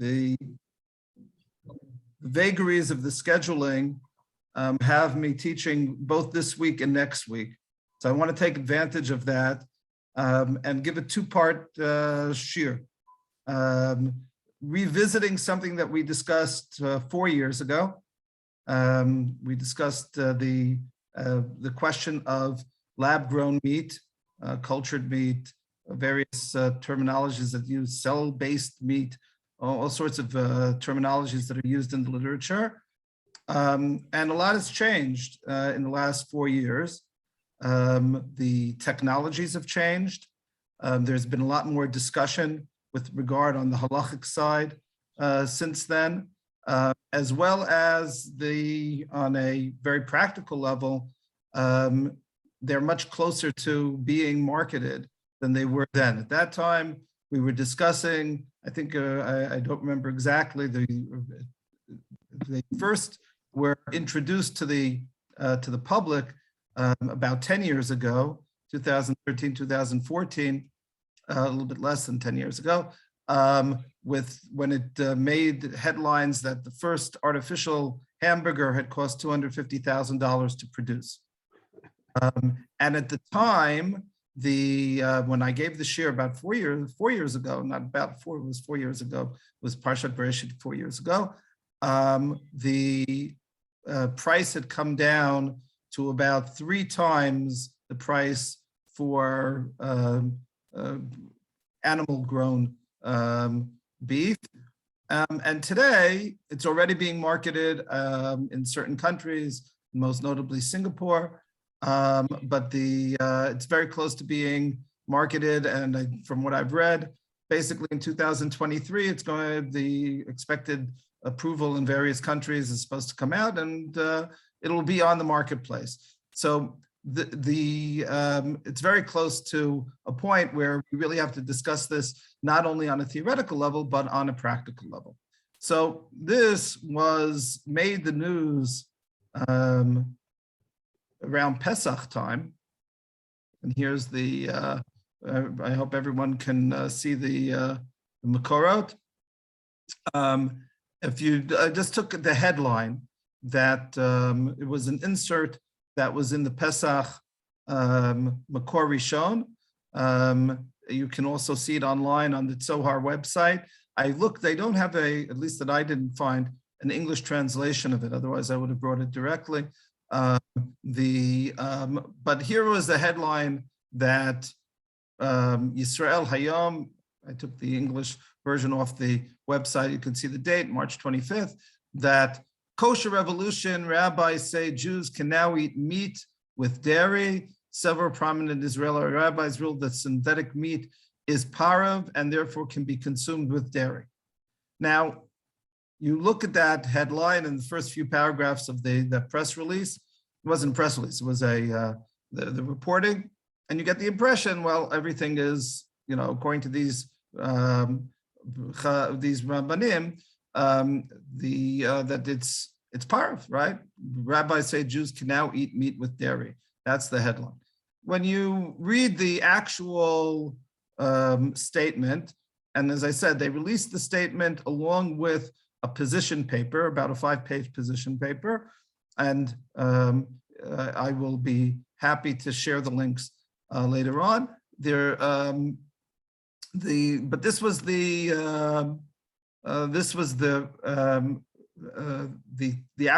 the vagaries of the scheduling have me teaching both this week and next week. So I want to take advantage of that and give a two-part shir. Revisiting something that we discussed 4 years ago. We discussed the question of lab-grown meat, cultured meat, various terminologies that use cell-based meat, all sorts of terminologies that are used in the literature. And a lot has changed in the last 4 years. The technologies have changed. There's been a lot more discussion with regard on the halachic side since then, as well as on a very practical level, they're much closer to being marketed than they were then. At that time, we were discussing, I think, I don't remember exactly, they first were introduced to the public about 10 years ago, 2013, 2014, a little bit less than 10 years ago, when it made headlines that the first artificial hamburger had cost $250,000 to produce. And at the time, when I gave the shir about 4 years ago, not about four, it was 4 years ago, it was Parshat Bereshit 4 years ago, the price had come down to about 3 times the price for animal-grown beef. And today, it's already being marketed in certain countries, most notably Singapore, but it's very close to being marketed. And from what I've read, basically in 2023, the expected approval in various countries is supposed to come out, and it'll be on the marketplace. So it's very close to a point where we really have to discuss this not only on a theoretical level, but on a practical level. So this made the news around Pesach time. And here's I hope everyone can see the Makorot. If you just took the headline, that it was an insert that was in the Pesach Makor Rishon. You can also see it online on the Tzohar website. I looked, they don't have at least that I didn't find, an English translation of it. Otherwise, I would have brought it directly. But here was the headline that Yisrael Hayom, I took the English version off the website. You can see the date, March 25th, that kosher revolution, rabbis say Jews can now eat meat with dairy. Several prominent Israeli rabbis ruled that synthetic meat is parav and therefore can be consumed with dairy. Now, you look at that headline in the first few paragraphs of the press release. It wasn't a press release, it was the reporting. And you get the impression, well, everything is, according to these rabbanim, that it's parav, right? Rabbis say Jews can now eat meat with dairy. That's the headline. When you read the actual statement, and as I said, they released the statement along with a position paper, about a 5-page position paper, and I will be happy to share the links later on. But this was the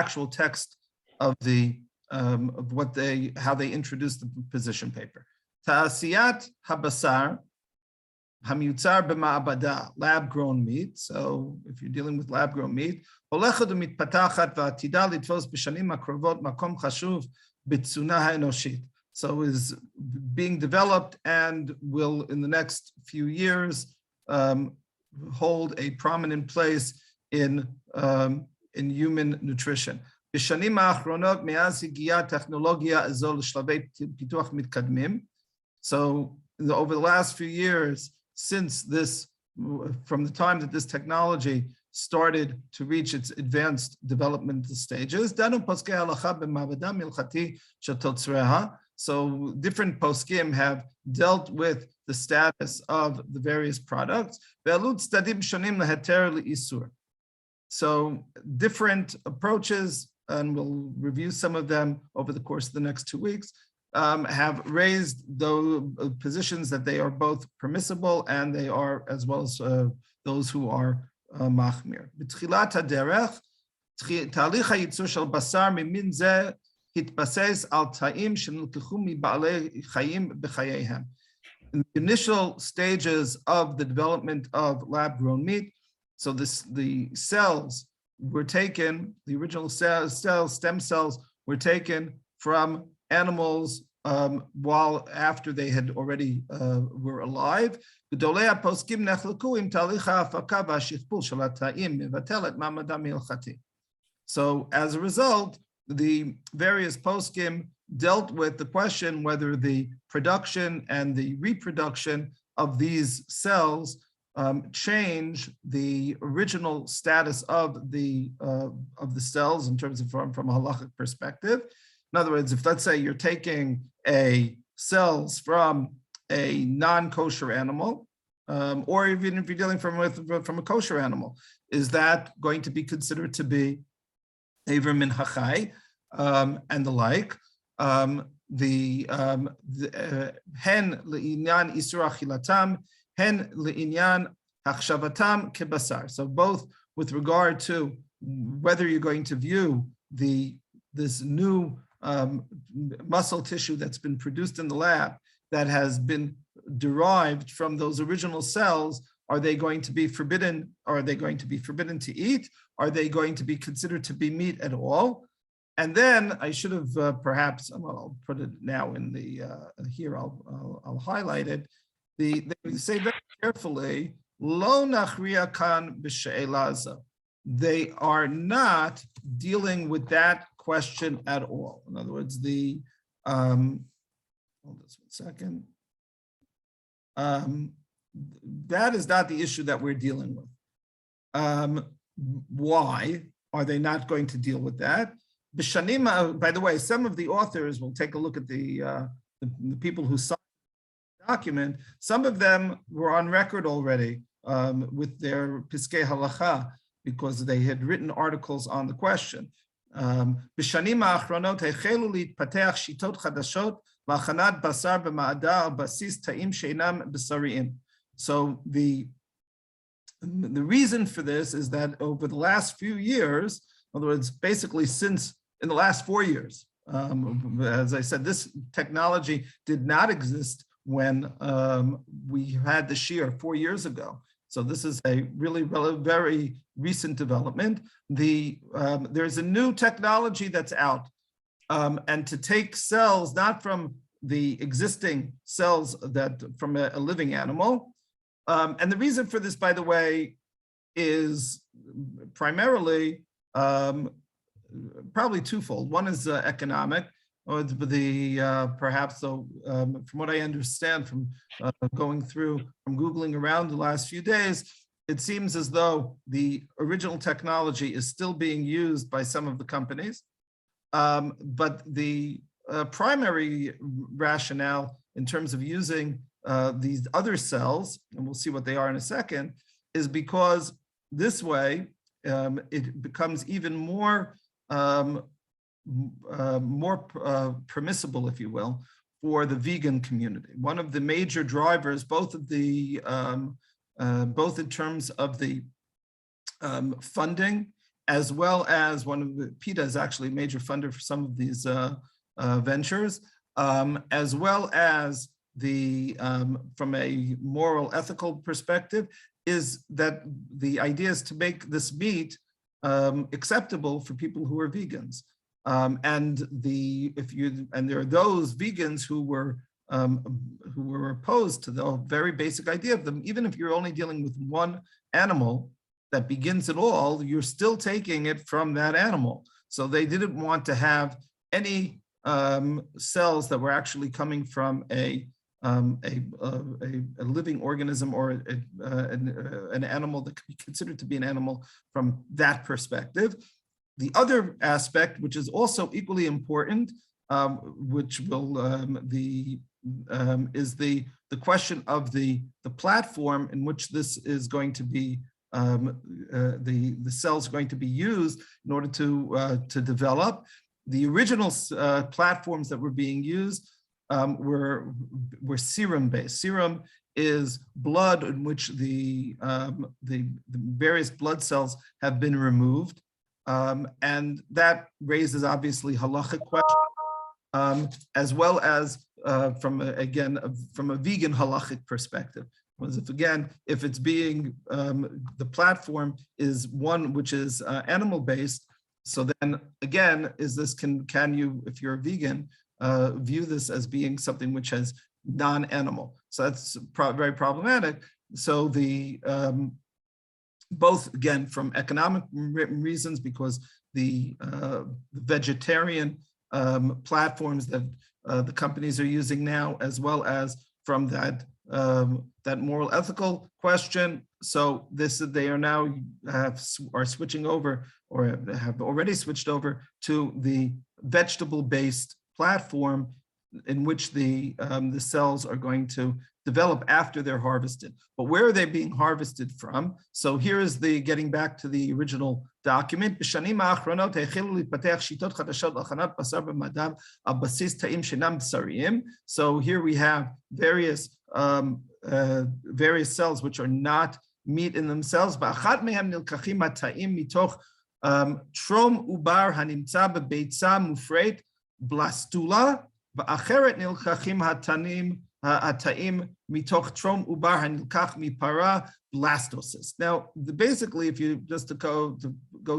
actual text of how they introduced the position paper. Ta'asiyat habasar hamiyutzar b'ma'abada, lab-grown meat. So if you're dealing with lab-grown meat, holechad u'mitpatachat v'atida litfos b'shanim hakrovot makom chashuv b'tzuna ha'enoshit. So is being developed and will in the next few years hold a prominent place in human nutrition. בשנים האחרונות, מאז הגיעה הטכנולוגיה הזו לשלבי פיתוח מתקדמים. So over the last few years, from the time that this technology started to reach its advanced development stages, דנו פוסקי ההלכה במעבדה מלכתי של תוצריה, So different poskim have dealt with the status of the various products. So different approaches, and we'll review some of them over the course of the next 2 weeks, have raised those positions that they are both permissible and they are, as well as those who are machmir. B'tchilat haderech, tהליך הייצור של בשר ממין זה התבסס על תאים שנלקחו מבעלי חיים בחייהם. In the initial stages of the development of lab-grown meat, so the cells were taken, the original stem cells were taken from animals while after they had already were alive. So as a result, the various poskim dealt with the question whether the production and the reproduction of these cells change the original status of the cells in terms of from a halachic perspective. In other words, if let's say you're taking cells from a non-kosher animal, or even if you're dealing from a kosher animal, is that going to be considered to be Aver min hachai and the like? Hen le'inyan isur achilatam, hen le'inyan hachshavatam kebasar. So both with regard to whether you're going to view this new muscle tissue that's been produced in the lab that has been derived from those original cells, are they going to be forbidden? Are they going to be forbidden to eat? Are they going to be considered to be meat at all? And then I should have perhaps, well, I'll put it now in the here. I'll highlight it. They say very carefully, lo nachriya kan b'she'elaza. They are not dealing with that question at all. In other words, hold this 1 second. That is not the issue that we're dealing with. Why are they not going to deal with that? B'shanim, by the way, some of the authors, will take a look at the people who signed the document. Some of them were on record already with their piskei halacha because they had written articles on the question. B'shanim ha'achronot hechelu litpateach shitot chadashot la'achanat basar b'ma'ada al basis ta'im she'inam b'sariim. So the reason for this is that over the last few years, in other words, basically since in the last 4 years, as I said, this technology did not exist when we had the shear 4 years ago. So this is a really very recent development. There's a new technology that's out, and to take cells not from the existing cells that from a living animal. And the reason for this, by the way, is primarily probably twofold. One is economic, or perhaps so. From what I understand from going through, from Googling around the last few days, it seems as though the original technology is still being used by some of the companies, but the primary rationale in terms of using these other cells, and we'll see what they are in a second, is because this way it becomes even more permissible, if you will, for the vegan community. One of the major drivers, both in terms of the funding, as well as one of the PETA is actually a major funder for some of these ventures, as well as from a moral, ethical perspective, is that the idea is to make this meat acceptable for people who are vegans, and there are those vegans who were opposed to the very basic idea of them. Even if you're only dealing with one animal that begins it all, you're still taking it from that animal. So they didn't want to have any cells that were actually coming from a living organism or an animal that could be considered to be an animal from that perspective. The other aspect, which is also equally important, which will is the question of the platform in which this is going to be the cells are going to be used in order to develop. The original platforms that were being used were serum based. Serum is blood in which the various blood cells have been removed, and that raises obviously halachic questions, as well as from a vegan halachic perspective. Because if it's being the platform is one which is animal based, so then again, can you, if you're a vegan, view this as being something which has non-animal? So that's very problematic. So the both again from economic reasons, because the vegetarian platforms that the companies are using now, as well as from that moral ethical question. So they are now are switching over, or have already switched over to the vegetable-based platform in which the cells are going to develop after they're harvested. But where are they being harvested from? So here is getting back to the original document. So here we have various cells which are not meat in themselves. Trom ubar hanimtza bebeitza mufreit blastula, va'acheret nilchachim hata'im mitoch trom ubar hanilkach mipara blastocyst. Now, basically, if you just to go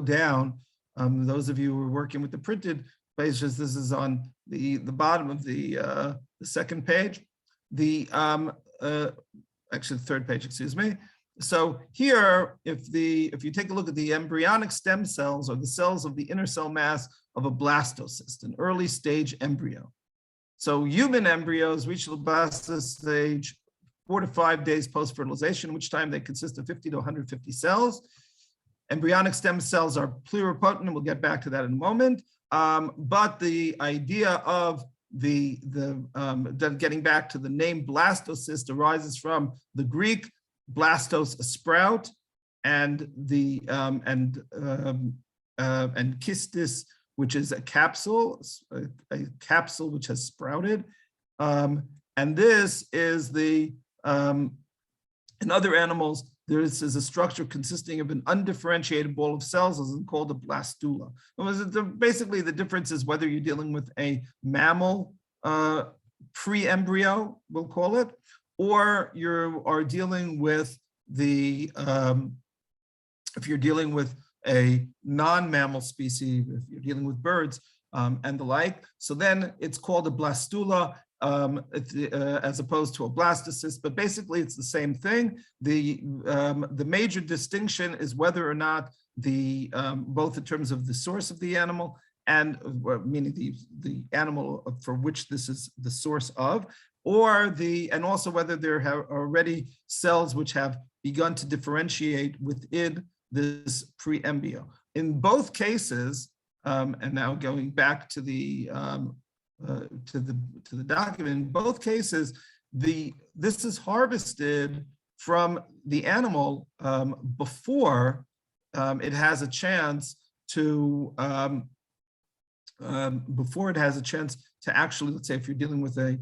down, those of you who are working with the printed pages, this is on the bottom of the second page, actually the third page, excuse me. So here, if you take a look at the embryonic stem cells, or the cells of the inner cell mass of a blastocyst, an early stage embryo. So human embryos reach the blastocyst stage 4 to 5 days post-fertilization, which time they consist of 50 to 150 cells. Embryonic stem cells are pluripotent, we'll get back to that in a moment. But the idea of getting back to the name blastocyst arises from the Greek blastos, a sprout, and kystis, which is a capsule which has sprouted. And this is in other animals, this is a structure consisting of an undifferentiated ball of cells, as is called a blastula. Basically, the difference is whether you're dealing with a mammal pre-embryo, we'll call it, or you are dealing with if you're dealing with a non-mammal species, if you're dealing with birds and the like. So then it's called a blastula as opposed to a blastocyst, but basically it's the same thing. The major distinction is whether or not both in terms of the source of the animal and meaning the animal for which this is the source of, and also whether there are already cells which have begun to differentiate within this pre-embryo. In both cases, and now going back to the document, in both cases, this is harvested from the animal before it has a chance to actually, let's say if you're dealing with a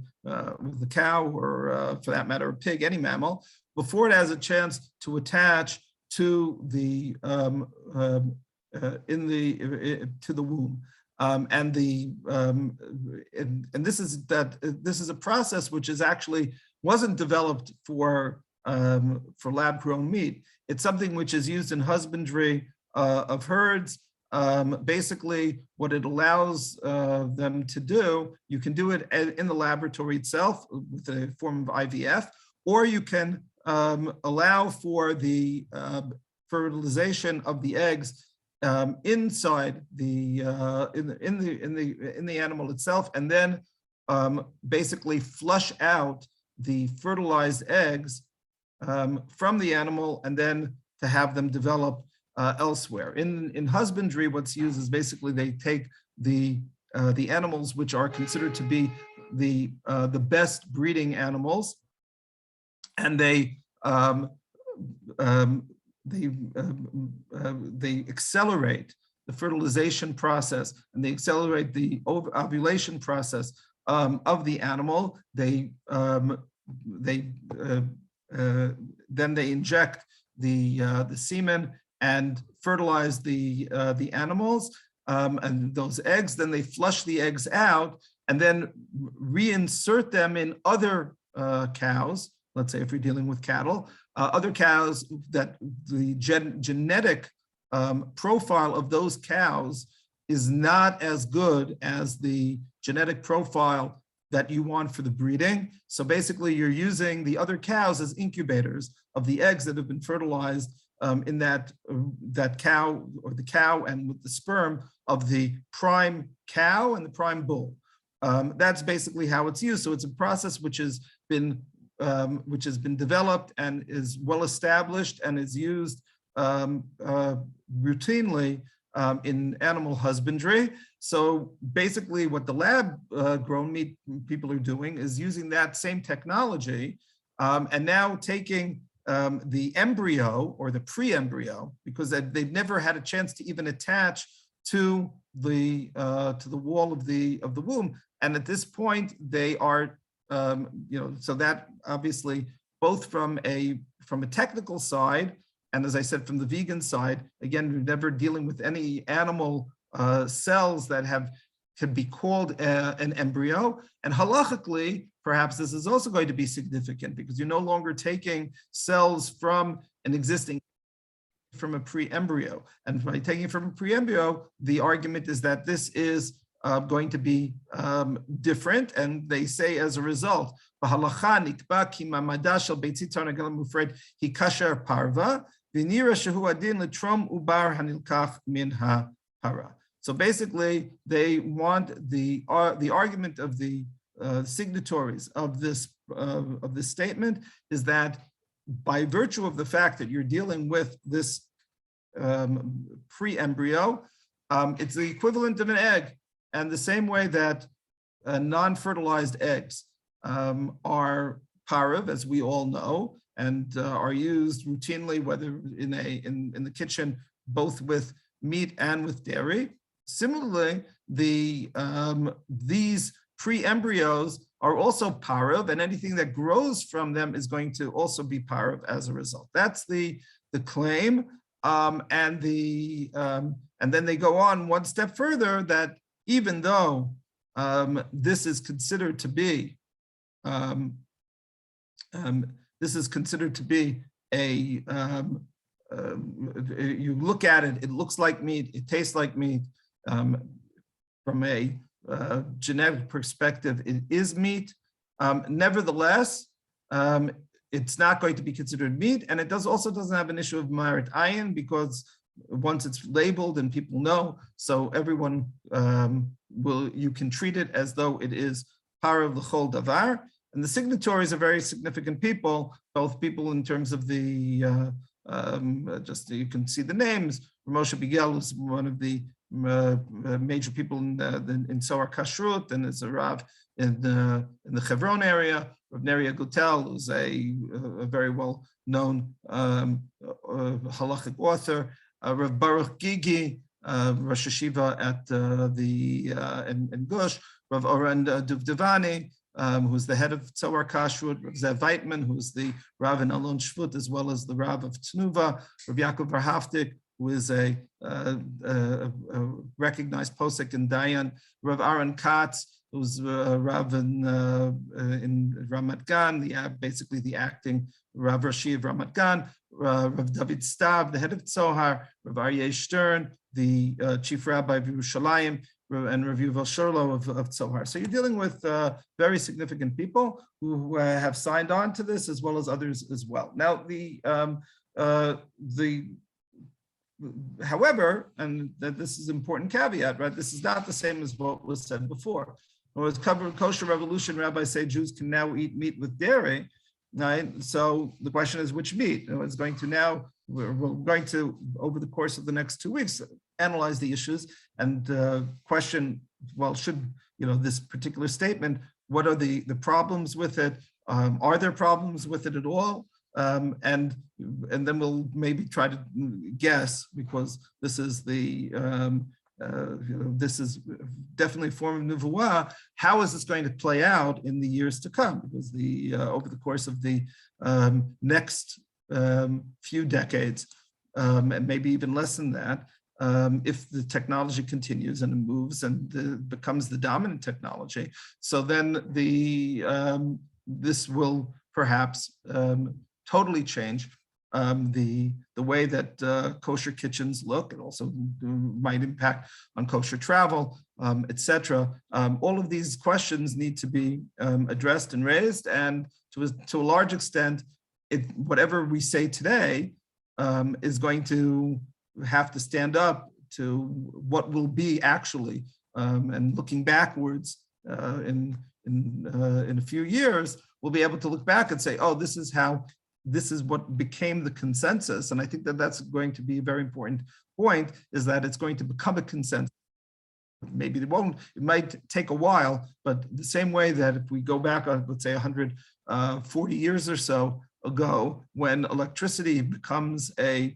cow, or for that matter a pig, any mammal, before it has a chance to attach to the womb, and this is a process which is actually wasn't developed for lab-grown meat. It's something which is used in husbandry of herds. Basically, what it allows them to do, you can do it in the laboratory itself with a form of IVF, or you can allow for the fertilization of the eggs inside in the animal itself, and then basically flush out the fertilized eggs from the animal, and then to have them develop elsewhere. In husbandry, what's used is basically they take the the animals which are considered to be the best breeding animals, and they accelerate the fertilization process, and they accelerate the ovulation process of the animal. Then they inject the semen and fertilize the animals and those eggs. Then they flush the eggs out and then reinsert them in other cows. Let's say if you're dealing with cattle, other cows that the genetic profile of those cows is not as good as the genetic profile that you want for the breeding. So basically you're using the other cows as incubators of the eggs that have been fertilized in that cow, or the cow and with the sperm of the prime cow and the prime bull. That's basically how it's used. So it's a process which has been developed and is well established and is used routinely in animal husbandry. So basically what the lab grown meat people are doing is using that same technology and now taking the embryo or the pre-embryo, because they've never had a chance to even attach to the wall of the womb. And at this point they are, so that obviously both from a technical side, and as I said, from the vegan side, again, we're never dealing with any animal cells that can be called an embryo. And halachically, perhaps this is also going to be significant because you're no longer taking cells from an existing, from a pre-embryo. And by taking from a pre-embryo, the argument is that this is going to be different. And they say as a result, so basically, they want the argument of the signatories of this statement is that by virtue of the fact that you're dealing with this pre-embryo, it's the equivalent of an egg, and the same way that non-fertilized eggs are parav, as we all know, and are used routinely, whether in the kitchen, both with meat and with dairy. Similarly, these pre-embryos are also parav, and anything that grows from them is going to also be parav as a result. That's the claim, and then they go on one step further that even though this is considered to be a you look at it, it looks like meat, it tastes like meat. From a genetic perspective, it is meat. Nevertheless, it's not going to be considered meat, and it also doesn't have an issue of merit ayin, because once it's labeled and people know, so everyone you can treat it as though it is parav l'chol davar. And the signatories are very significant people, both people in terms of the just you can see the names. Moshe Bigel is one of the major people in Soar Kashrut, and is a Rav in the Hebron area. Rav Neria Gutel, who's a very well-known halachic author. Rav Baruch Gigi, Rosh Hashiva at in Gush. Rav Oren Duvdevani, who's the head of Tzor Kashrut. Rav Zev Weitman, who's the Rav in Alon Shvut, as well as the Rav of Tnuva. Rav Yaakov Verhaftik, who is a recognized posek in Dayan. Rav Aaron Katz, who's Rav in Ramat Gan, basically the acting Rav Rashi of Ramat Gan. Rav David Stav, the head of Tzohar. Rav Aryeh Stern, the chief rabbi of Yerushalayim, and Rav Yuval Shurlo of Tzohar. So you're dealing with very significant people who have signed on to this, as well as others as well. Now, however, and this is an important caveat, right? This is not the same as what was said before. When it was covered kosher revolution, rabbis say Jews can now eat meat with dairy, right? So the question is which meat? It's going to now, we're going to, over the course of the next 2 weeks, analyze the issues and question, well, should, this particular statement, what are the problems with it? Are there problems with it at all? And then we'll maybe try to guess, because this is this is definitely a form of nevuah. How is this going to play out in the years to come? Because over the course of the next few decades, and maybe even less than that, if the technology continues and it moves and becomes the dominant technology, so then this will perhaps totally change the way that kosher kitchens look. It also might impact on kosher travel, etc. All of these questions need to be addressed and raised, and to a large extent, whatever we say today is going to have to stand up to what will be actually, and looking backwards in a few years, we'll be able to look back and say, oh, this is what became the consensus. And I think that that's going to be a very important point, is that it's going to become a consensus. Maybe it might take a while, but the same way that if we go back, let's say 140 years or so ago, when electricity becomes the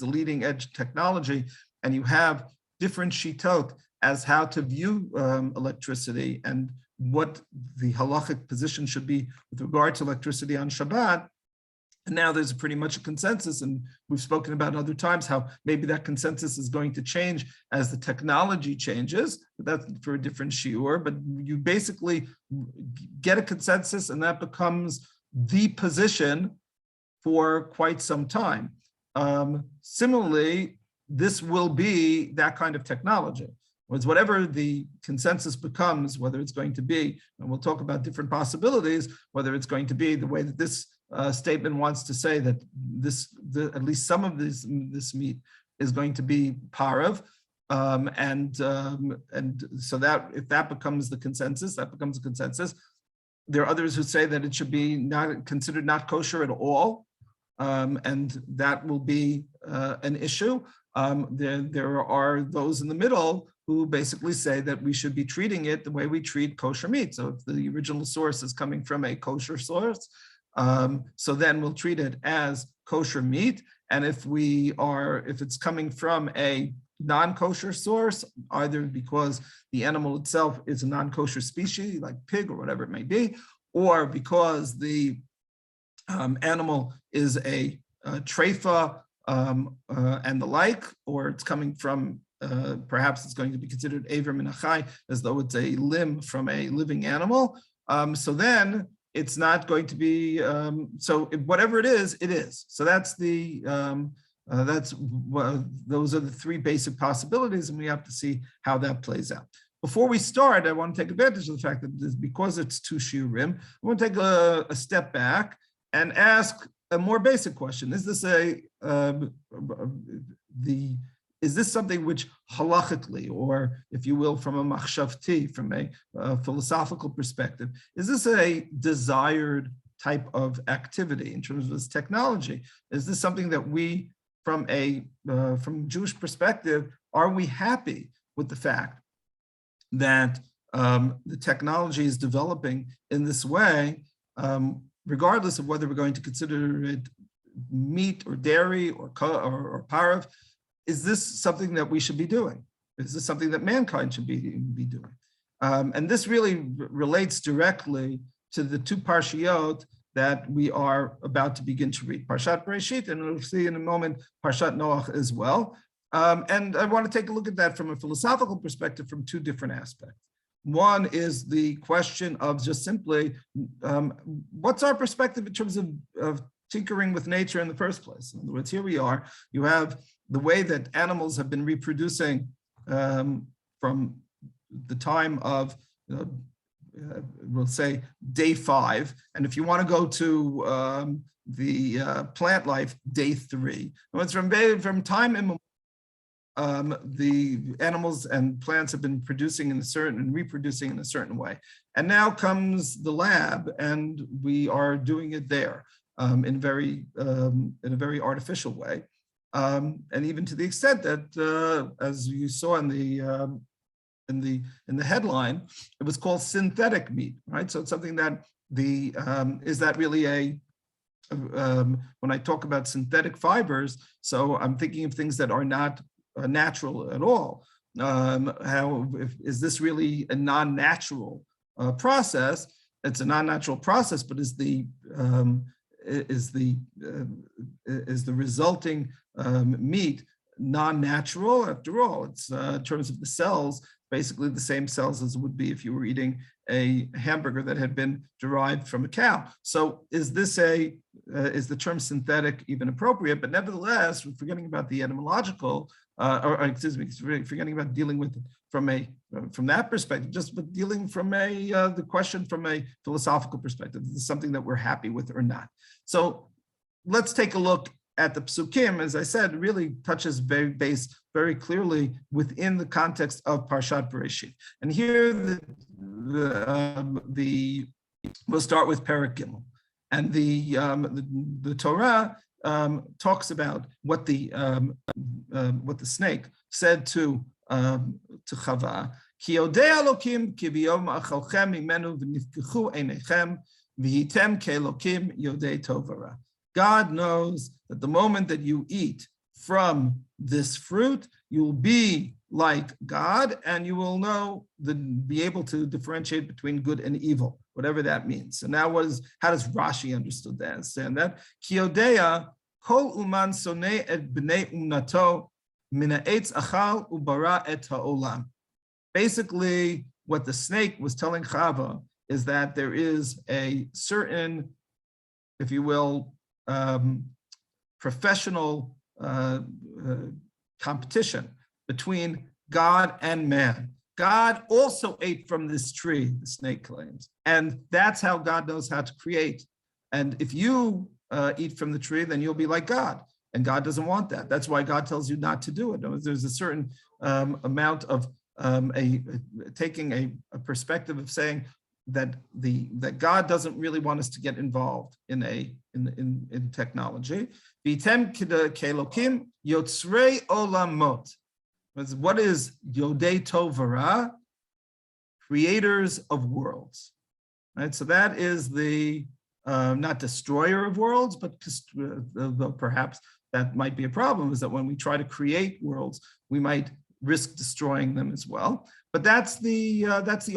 leading edge technology, and you have different shitot as how to view electricity and what the halachic position should be with regard to electricity on Shabbat. And now there's pretty much a consensus, and we've spoken about other times how maybe that consensus is going to change as the technology changes, but that's for a different shiur. But you basically get a consensus, and that becomes the position for quite some time. Similarly, this will be that kind of technology. Whatever the consensus becomes, whether it's going to be, and we'll talk about different possibilities, whether it's going to be the way that this statement wants to say that at least some of this meat is going to be parav, and so that if that becomes the consensus, that becomes a consensus. There are others who say that it should be not considered not kosher at all, and that will be an issue. There are those in the middle who basically say that we should be treating it the way we treat kosher meat. So if the original source is coming from a kosher source, so then we'll treat it as kosher meat. And if it's coming from a non-kosher source, either because the animal itself is a non-kosher species, like pig or whatever it may be, or because the animal is a treifa and the like, or it's coming from, perhaps it's going to be considered aver min achai, as though it's a limb from a living animal. So then it's not going to be, so whatever it is, it is. So those are the three basic possibilities, and we have to see how that plays out. Before we start, I want to take advantage of the fact that because it's two shiurim, I want to take a step back and ask a more basic question. Is this is this something which halachically, or if you will, from a machshavti, from a philosophical perspective, is this a desired type of activity in terms of this technology? Is this something that we, from Jewish perspective, are we happy with the fact that the technology is developing in this way, regardless of whether we're going to consider it meat or dairy or parav? Is this something that we should be doing? Is this something that mankind should be doing? And this really relates directly to the two parshiyot that we are about to begin to read, Parshat Bereshit, and we'll see in a moment Parshat Noach as well. And I want to take a look at that from a philosophical perspective from two different aspects. One is the question of just simply, what's our perspective in terms of tinkering with nature in the first place? In other words, here we are, you have the way that animals have been reproducing from the time of, we'll say, day 5. And if you want to go to the plant life, day 3. And it's from time immemorial, the animals and plants have been producing and reproducing in a certain way. And now comes the lab, and we are doing it there in a very artificial way. and even to the extent that, as you saw in the headline, it was called synthetic meat, right? So it's something that is that really when I talk about synthetic fibers, so I'm thinking of things that are not natural at all. Is this really a non-natural process? It's a non-natural process, but is the resulting meat non-natural? After all, it's in terms of the cells, basically the same cells as it would be if you were eating a hamburger that had been derived from a cow. So is the term synthetic even appropriate? But nevertheless, we're forgetting about the etymological, forgetting about dealing with it from that perspective, just but dealing from the question from a philosophical perspective. Is this something that we're happy with or not? So let's take a look at the psukim. As I said, really touches very clearly within the context of Parshat Bereshit. And here we'll start with Perek Gimel, and the Torah talks about what the snake said to Chava. Ki yodei Elokim ki biyom achalchem mimenu v'nifkechu einechem v'hitem ke'Elokim yodei tov v'ra. God knows that the moment that you eat from this fruit, you'll be like God, and you will be able to differentiate between good and evil, whatever that means. So now how does Rashi understand that? Ki yodea kol uman sonei et bnei umnato min ha'etz achal ubara et ha'olam. Basically, what the snake was telling Chava is that there is a certain, if you will, professional competition between God and man. God also ate from this tree, the snake claims, and that's how God knows how to create. And if you eat from the tree, then you'll be like God, and God doesn't want that. That's why God tells you not to do it. There's a certain amount of taking a perspective of saying that God doesn't really want us to get involved in technology. V'tem ke'Elokim yotzrei olamot. What is Yodei Tov V'Ra? Creators of worlds. Right. So that is the not destroyer of worlds, but though perhaps that might be a problem. Is that when we try to create worlds, we might risk destroying them as well. But that's the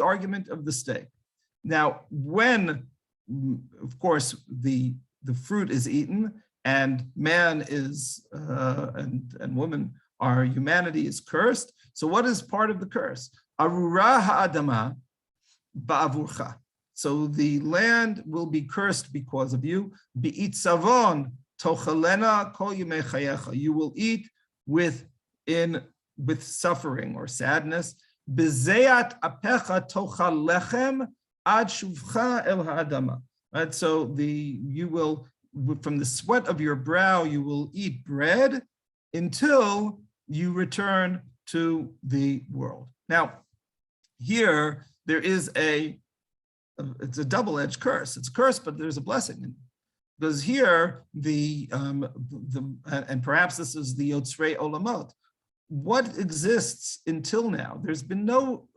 argument of the state. Now, when, of course, the fruit is eaten and man is and woman, our humanity is cursed. So what is part of the curse? Arura ha'adama ba'avurcha. So the land will be cursed because of you. Bi'itzavon tochalena kol yemei chayecha. You will eat with suffering or sadness. Bezeat apecha tochal lechem ad shuvcha el ha'adama. Right. So you will, from the sweat of your brow, you will eat bread until you return to the world. Now, here there is it's a double-edged curse. It's a curse, but there's a blessing. Because here and perhaps this is the Yotzrei Olamot. What exists until now? There's been no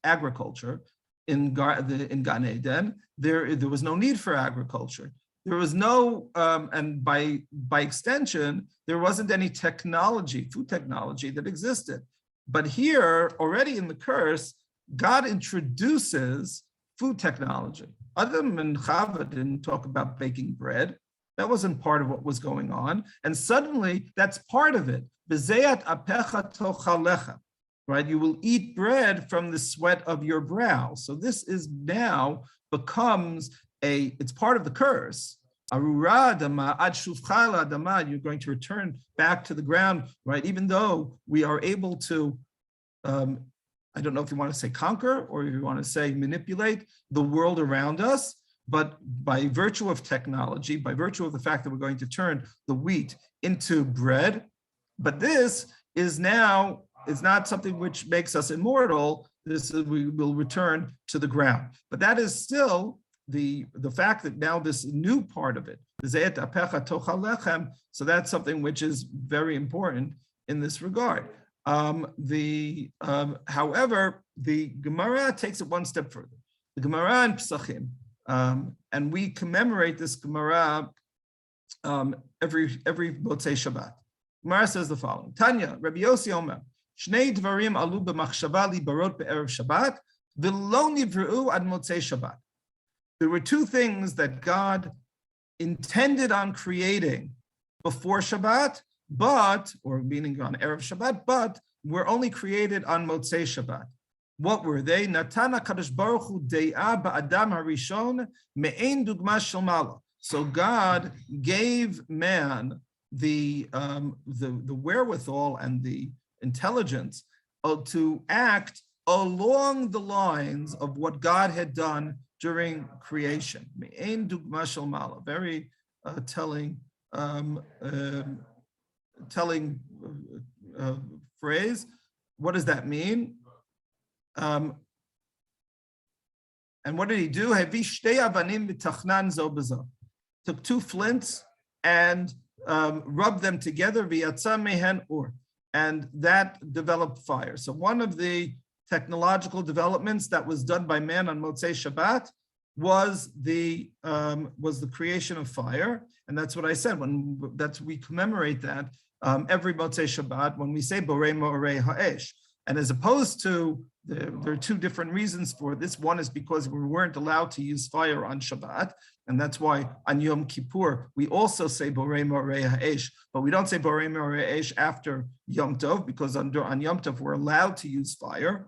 agriculture in Gan Eden. There was no need for agriculture. There was no, and by extension, there wasn't any food technology that existed. But here, already in the curse, God introduces food technology. Adam and Chava didn't talk about baking bread. That wasn't part of what was going on. And suddenly, that's part of it. Bezeat apecha tochalecha. Right? You will eat bread from the sweat of your brow. So this is now becomes it's part of the curse. Arura adama ad shuvcha adama. You're going to return back to the ground, right? Even though we are able to, I don't know if you want to say conquer or if you want to say manipulate the world around us, but by virtue of technology, by virtue of the fact that we're going to turn the wheat into bread, but this is now, it's not something which makes us immortal. We will return to the ground. But that is still the fact that now this new part of it, so that's something which is very important in this regard. However, the Gemara takes it one step further. The Gemara in Pesachim, and we commemorate this Gemara every Motzei Shabbat. Gemara says the following: Tanya, Rabbi Yossi Omer, Shnei Dvarim alu b'machshava libarot be'erev Shabbat, v'lo nivru ad Motzei Shabbat. There were two things that God intended on creating before Shabbat, or meaning on Erev Shabbat, but were only created on Motzei Shabbat. What were they? Natana Kadosh Baruch Hu de'ah ba'adam harishon me'ein dugma shel mala. So God gave man the wherewithal and the intelligence to act along the lines of what God had done during creation. Me'ein dugma shel mala. Very telling phrase. What does that mean? And what did he do? Took two flints and rubbed them together, and that developed fire. So one of the technological developments that was done by man on Motzei Shabbat was the creation of fire, and that's what I said. We commemorate that every Motzei Shabbat when we say Borei Morei Ha'esh. And as opposed to, there are two different reasons for this. One is because we weren't allowed to use fire on Shabbat, and that's why on Yom Kippur we also say Borei Morei Ha'esh, but we don't say Borei Morei Ha'esh after Yom Tov, because on Yom Tov we're allowed to use fire.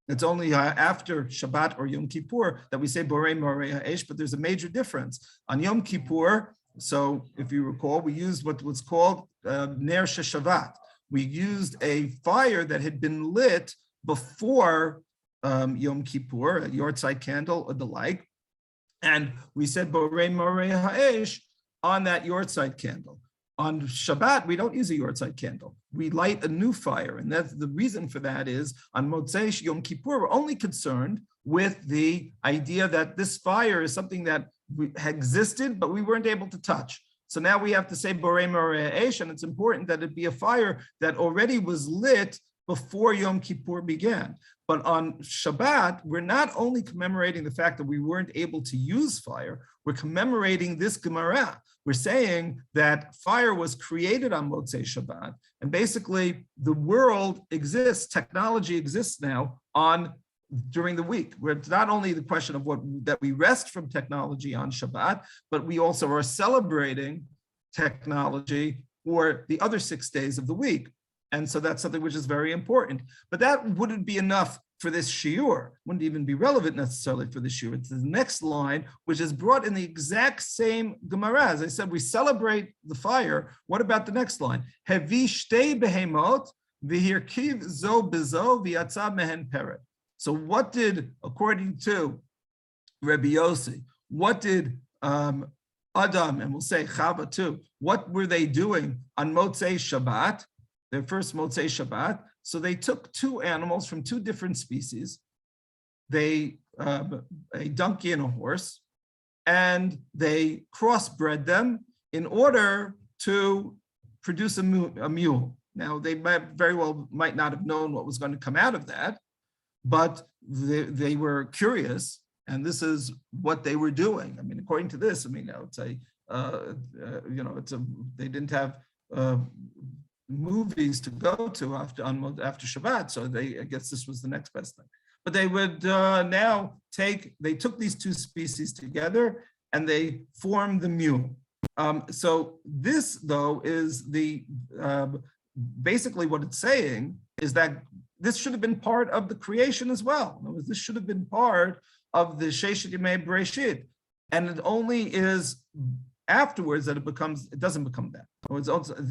It's only after Shabbat or Yom Kippur that we say Borei Morei Ha'esh, but there's a major difference. On Yom Kippur, so if you recall, we used what was called Ner Sheshavat. We used a fire that had been lit before Yom Kippur, a yortzeit candle or the like, and we said Borei Morei Ha'esh on that yortzeit candle. On Shabbat, we don't use a yortzeit candle. We light a new fire, and that's the reason for that is on Motzei Yom Kippur, we're only concerned with the idea that this fire is something that existed, but we weren't able to touch. So now we have to say Borei Morei Ha'esh, and it's important that it be a fire that already was lit before Yom Kippur began. But on Shabbat, we're not only commemorating the fact that we weren't able to use fire, we're commemorating this Gemara. We're saying that fire was created on Motzei Shabbat, and basically the world exists, technology exists now during the week, where it's not only the question of that we rest from technology on Shabbat, but we also are celebrating technology for the other 6 days of the week. And so that's something which is very important. But that wouldn't be enough for this shiur, wouldn't even be relevant necessarily for the shiur. It's the next line, which is brought in the exact same Gemara. As I said, we celebrate the fire. What about the next line? Hevi shtei behemot v'hirkiv zo bezo v'yatza mehen peret. So what did, according to Rabbi Yossi, what did Adam, and we'll say Chava too, what were they doing on Motzei Shabbat, their first Motzei Shabbat? So they took two animals from two different species, a donkey and a horse, and they crossbred them in order to produce a mule. Now, they might not have known what was going to come out of that, but they were curious, and this is what they were doing. I mean, according to this, they didn't have movies to go to after Shabbat, so I guess this was the next best thing. But they would they took these two species together and they formed the mule. So this, though, is basically what it's saying is that this should have been part of the creation as well. In other words, this should have been part of the Sheshet Yemei Bereshit, and it only is afterwards that it doesn't become that.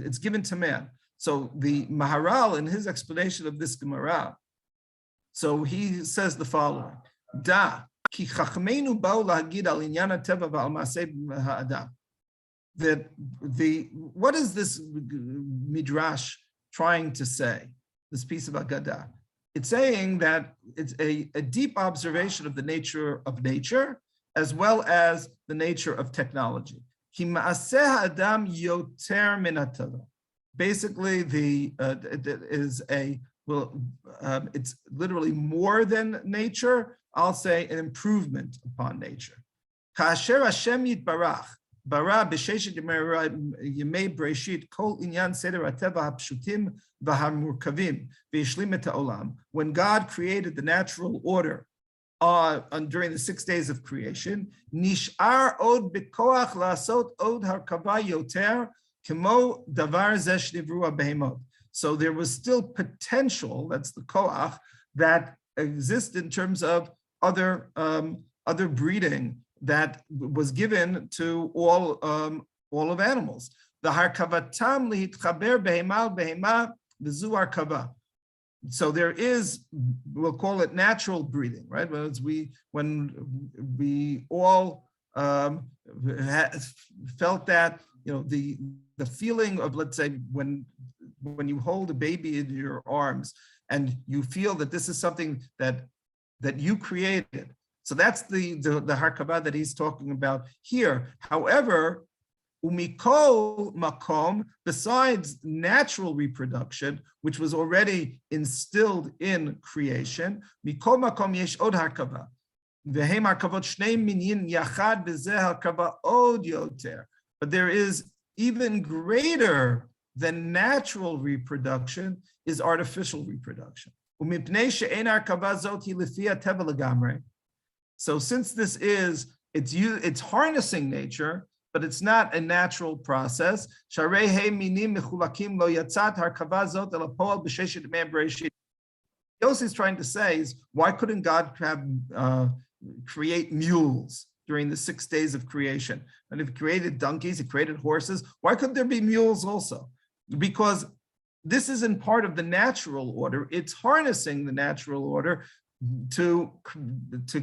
It's given to man. So the Maharal, in his explanation of this Gemara, so he says the following: Da ki chachmeinu ba'u lahagid al inyan hateva v'al ma'aseh ha'adam. That what is this midrash trying to say? This piece of Agadah, it's saying that it's a deep observation of the nature of nature, as well as the nature of technology. Basically, it's literally more than nature. I'll say an improvement upon nature. Kasher Hashem yitbarach bara b'sheshet yemei Bereshit kol inyan seder hateva hapshutim v'hamurkavim v'yishlim et ha'olam. When God created the natural order during the 6 days of creation, nish'ar od b'koach la'asot od harkava yoter kemo davar zeh shnivru ha'behemot. So there was still potential, that's the koach, that exists in terms of other breeding that was given to all of animals. The harkavatam lihitchaber behemal behema v'zu harkava. So there is, we'll call it natural breathing, right? When we all felt that, the feeling of, let's say, when you hold a baby in your arms and you feel that this is something that you created. So that's the harkava that he's talking about here. However, umikol makom, besides natural reproduction, which was already instilled in creation, mikol makom yesh od harkava. V'hem harkavot shnei minyin yachad b'zeh harkava od yoter. But there is even greater than natural reproduction is artificial reproduction. Umipnei she'en harkava zot hi lefia teva legamrei. So since this it's harnessing nature, but it's not a natural process. What Yossi is trying to say is, why couldn't God create mules during the 6 days of creation? And if he created donkeys, he created horses, why couldn't there be mules also? Because this isn't part of the natural order. It's harnessing the natural order to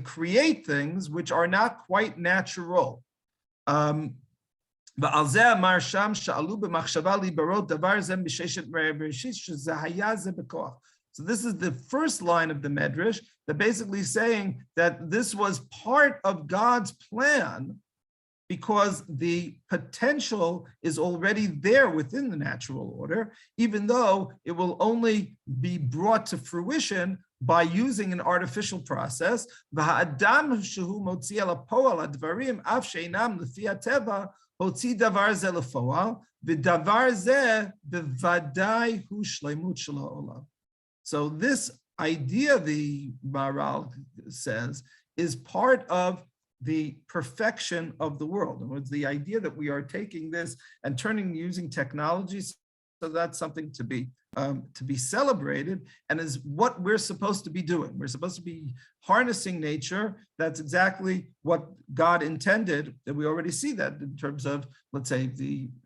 create things which are not quite natural. So this is the first line of the Medrash, that basically saying that this was part of God's plan, because the potential is already there within the natural order, even though it will only be brought to fruition by using an artificial process. So this idea, the Maharal says, is part of the perfection of the world. In other words, the idea that we are taking this and using technologies, so that's something to be celebrated, and is what we're supposed to be doing. We're supposed to be harnessing nature. That's exactly what God intended, and we already see that in terms of, let's say,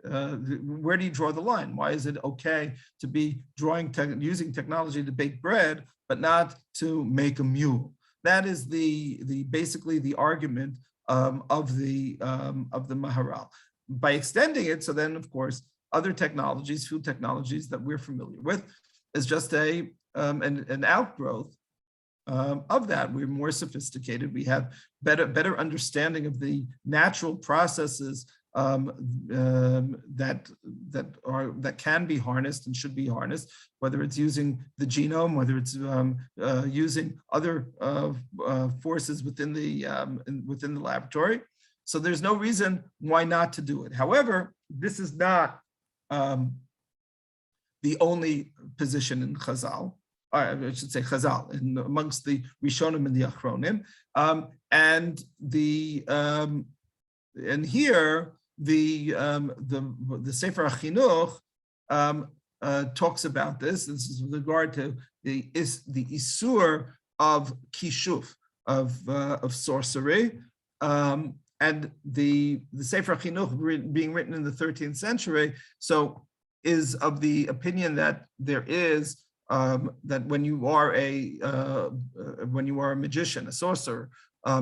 where do you draw the line? Why is it okay to be using technology to bake bread, but not to make a mule? That is basically the argument of the Maharal. By extending it, so then of course other technologies, food technologies that we're familiar with, is just an outgrowth of that. We're more sophisticated. We have better understanding of the natural processes that can be harnessed and should be harnessed, whether it's using the genome, whether it's using other forces within the laboratory. So there's no reason why not to do it. However, this is not the only position in Chazal, or I should say Chazal, amongst the Rishonim and the Achronim, and here the Sefer HaChinuch talks about this. This is with regard to the Isur of Kishuf, of sorcery, and the Sefer HaChinuch being written in the 13th century, so is of the opinion that there is that when you are a magician, a sorcerer,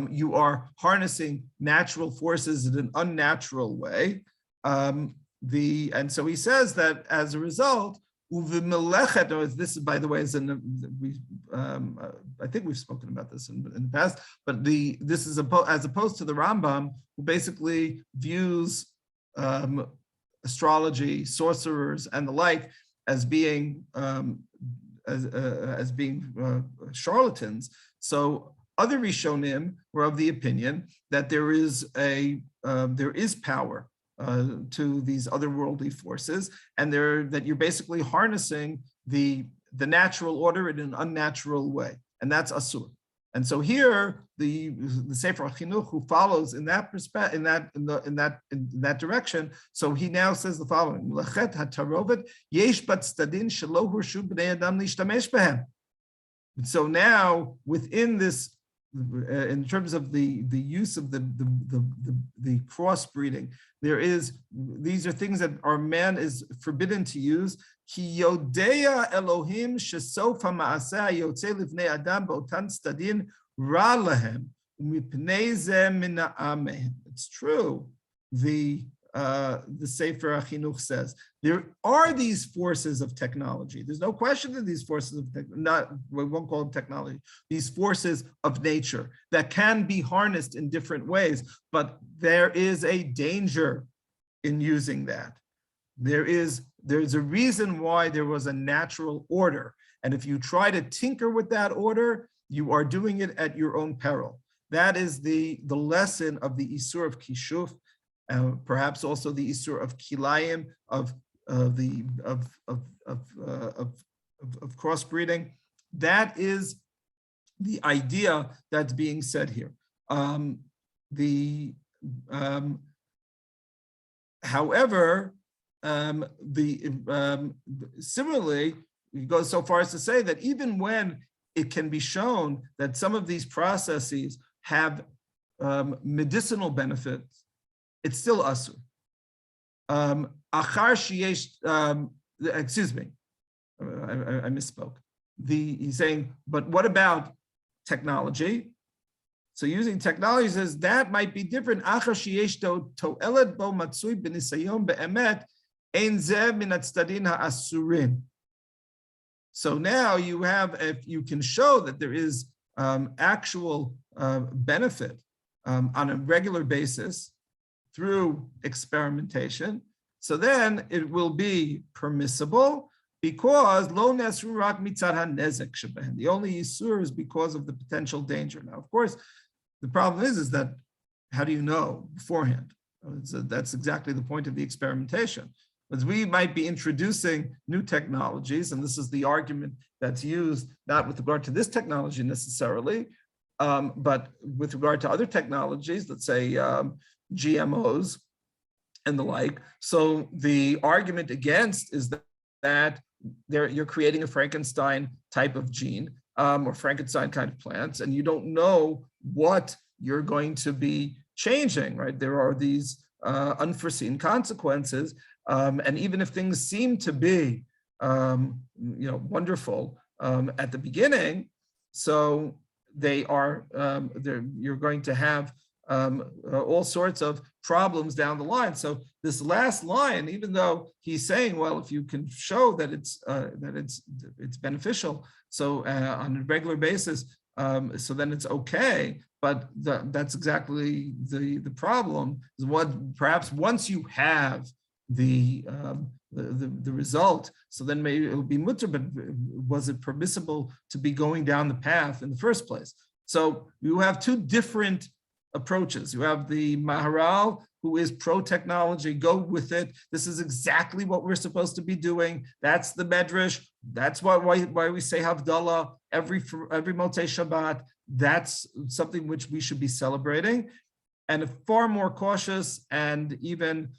you are harnessing natural forces in an unnatural way. And so he says that as a result, Uvimelechet, or this is, by the way, is I think we've spoken about this in the past, but this is as opposed to the Rambam, who basically views astrology, sorcerers, and the like as being charlatans. So other Rishonim were of the opinion that there is power to these otherworldly forces, and that you're basically harnessing the natural order in an unnatural way, and that's asur. And so here, the Sefer HaChinuch, who follows in that direction, so he now says the following: Lechet hatarovet yesh bat stadin shelo hurshu bnei adam lishtamesh behem. So now, within this, in terms of the use of the crossbreeding, these are things that our man is forbidden to use. Ki yodea Elohim shesof ha'maaseh yotzei livnei adam b'otan stadin ra lahem u'mipnei zeh min ha'ameh. It's true. The Sefer HaChinuch says there are these forces of technology. There's no question that these forces of we won't call them technology, these forces of nature that can be harnessed in different ways, but there is a danger in using that. There's a reason why there was a natural order, and if you try to tinker with that order, you are doing it at your own peril. That is the lesson of the Isur of Kishuf. Perhaps also the Isur of Kilayim, of crossbreeding. That is the idea that's being said here. However, similarly, he goes so far as to say that even when it can be shown that some of these processes have medicinal benefits, it's still asur. Excuse me, I misspoke. He's saying, but what about technology? So using technology says that might be different. So now you have, if you can show that there is actual benefit on a regular basis through experimentation, so then it will be permissible, because lo nesru rak mitzad hanezek shebehen. The only isur is because of the potential danger. Now, of course, the problem is that how do you know beforehand? That's exactly the point of the experimentation. Because we might be introducing new technologies, and this is the argument that's used, not with regard to this technology necessarily, but with regard to other technologies, let's say GMOs and the like. So the argument against is that you're creating a Frankenstein type of gene, or Frankenstein kind of plants, and you don't know what you're going to be changing, right? There are these unforeseen consequences, and even if things seem to be, wonderful at the beginning, so they are. You're going to have all sorts of problems down the line. So this last line, even though he's saying, well, if you can show that it's beneficial, so on a regular basis, so then it's okay. But that's exactly the problem. Is what perhaps once you have the result, so then maybe it'll be mutter, but was it permissible to be going down the path in the first place? So you have two different approaches. You have the Maharal, who is pro-technology, go with it. This is exactly what we're supposed to be doing. That's the Medrash. That's why we say Havdalah every Motzei Shabbat. That's something which we should be celebrating. And a far more cautious and even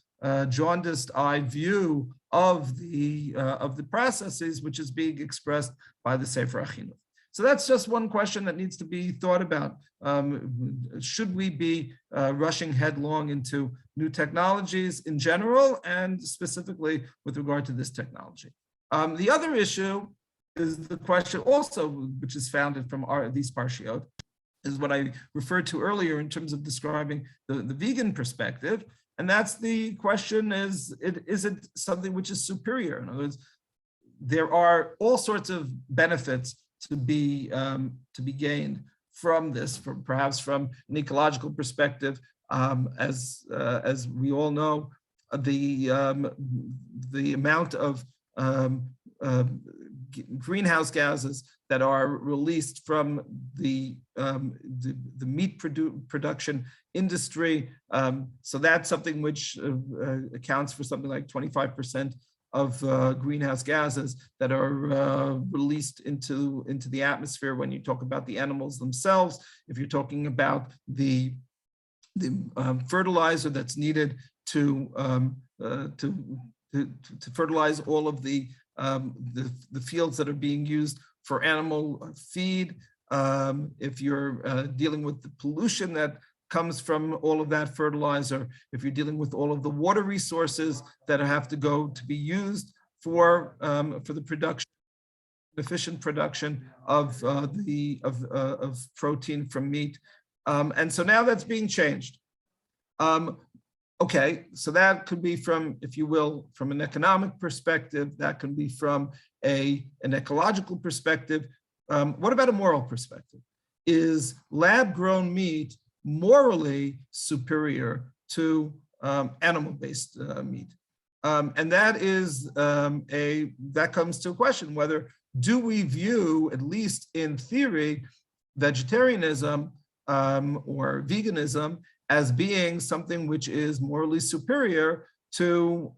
jaundiced eye view of the processes which is being expressed by the Sefer HaChinuch. So that's just one question that needs to be thought about. Should we be rushing headlong into new technologies in general, and specifically with regard to this technology? The other issue is the question also, which is founded from these parshiot, is what I referred to earlier in terms of describing the vegan perspective. And that's the question is it something which is superior? In other words, there are all sorts of benefits to be gained from this, perhaps from an ecological perspective. As we all know, the amount of greenhouse gases that are released from the meat production industry. So that's something which accounts for something like 25% of greenhouse gases that are released into the atmosphere when you talk about the animals themselves. If you're talking about the fertilizer that's needed to fertilize all of the fields that are being used for animal feed. If you're dealing with the pollution that comes from all of that fertilizer, if you're dealing with all of the water resources that have to go to be used for the production, efficient production of protein from meat, and so now that's being changed. Okay, so that could be from, if you will, from an economic perspective. That could be from an ecological perspective. What about a moral perspective? Is lab-grown meat morally superior to animal-based meat? And that is that comes to a question whether do we view, at least in theory, vegetarianism or veganism as being something which is morally superior to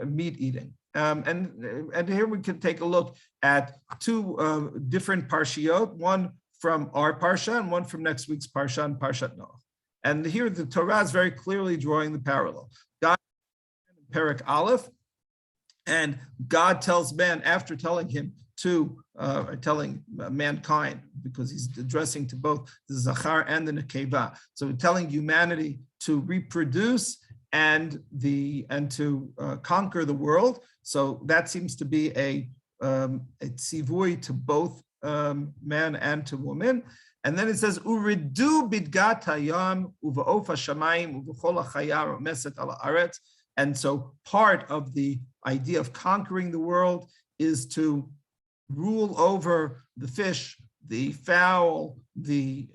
meat eating. And here we can take a look at two different parshiot, one from our parsha and one from next week's parsha and Parshat Noach. And here the Torah is very clearly drawing the parallel. God in Perek Aleph, and God tells man, after telling him to, telling mankind, because he's addressing to both the Zachar and the Nekeva. So telling humanity to reproduce and to conquer the world. So that seems to be a tzivui to both man and to woman. And then it says, Uridu bidgat hayam uva'of hashamayim uv'chol hachaya romeset ala aretz. And so part of the idea of conquering the world is to rule over the fish, the fowl, the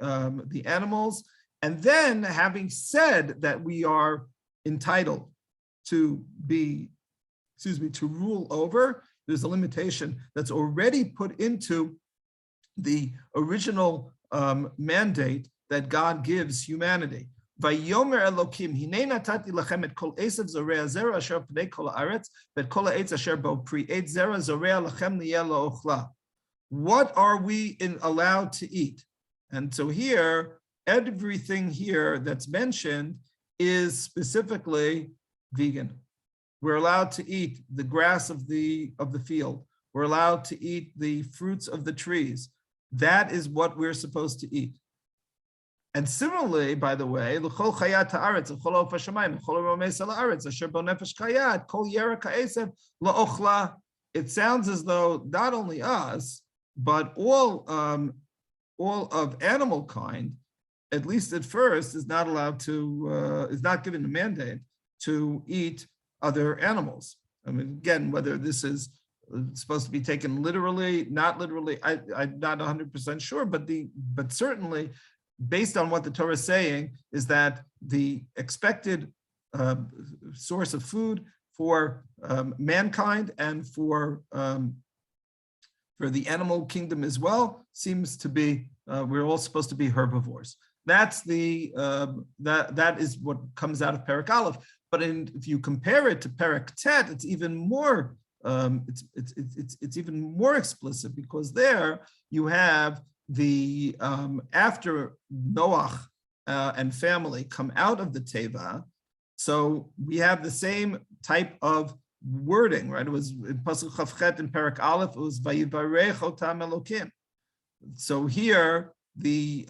animals. And then, having said that we are entitled to rule over, there's a limitation that's already put into the original mandate that God gives humanity. Vayomer Elokim, hinei natati lachem et kol esav zorea zera asher pnei kol haaretz v'et kol ha'etz asher bo pri et zera zorea lachem liyeh la'ochla. What are we allowed to eat? And so here, everything here that's mentioned is specifically vegan. We're allowed to eat the grass of the field. We're allowed to eat the fruits of the trees. That is what we're supposed to eat. And similarly, by the way, l'chol chayat haaretz, l'chol of hashamayim, l'chol romes al haaretz, asher bo nefesh chayat, kol yerek ha'esav la'ochla. It sounds as though not only us, but all of animal kind, at least at first, is not allowed to, is not given a mandate to eat other animals. I mean, again, whether this is supposed to be taken literally, not literally, I'm not 100% sure, but certainly, based on what the Torah is saying, is that the expected source of food for mankind and for the animal kingdom as well seems to be we're all supposed to be herbivores. That's that is what comes out of Perek Aleph. But if you compare it to Perek Tet, it's even more it's even more explicit, because there you have the after Noach and family come out of the Teva, so we have the same type of wording, right? It was in Pasuk Chavchet in Perek Aleph, it was Vayivarech Otam Elokim. So here there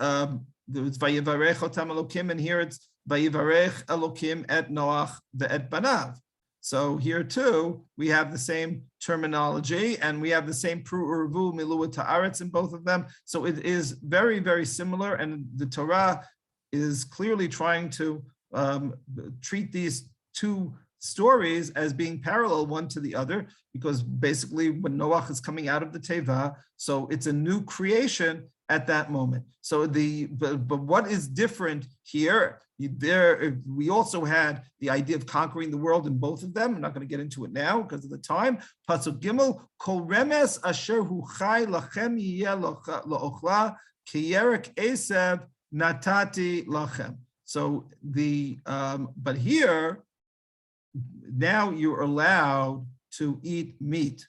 was Vayivarech Otam Elokim, and here it's Vayivarech Elokim et Noach ve'et banav. So here too, we have the same terminology, and we have the same pru'urvu miluah ta'aretz in both of them. So it is very, very similar, and the Torah is clearly trying to treat these two stories as being parallel one to the other, because basically when Noach is coming out of the Teva, so it's a new creation at that moment. So but what is different here? We also had the idea of conquering the world in both of them. I'm not going to get into it now because of the time. Pasuk Gimel, Kol remes asher hu chai lachem yiyeh la'ochla kiyerek esev natati lachem. So but here, now you're allowed to eat meat.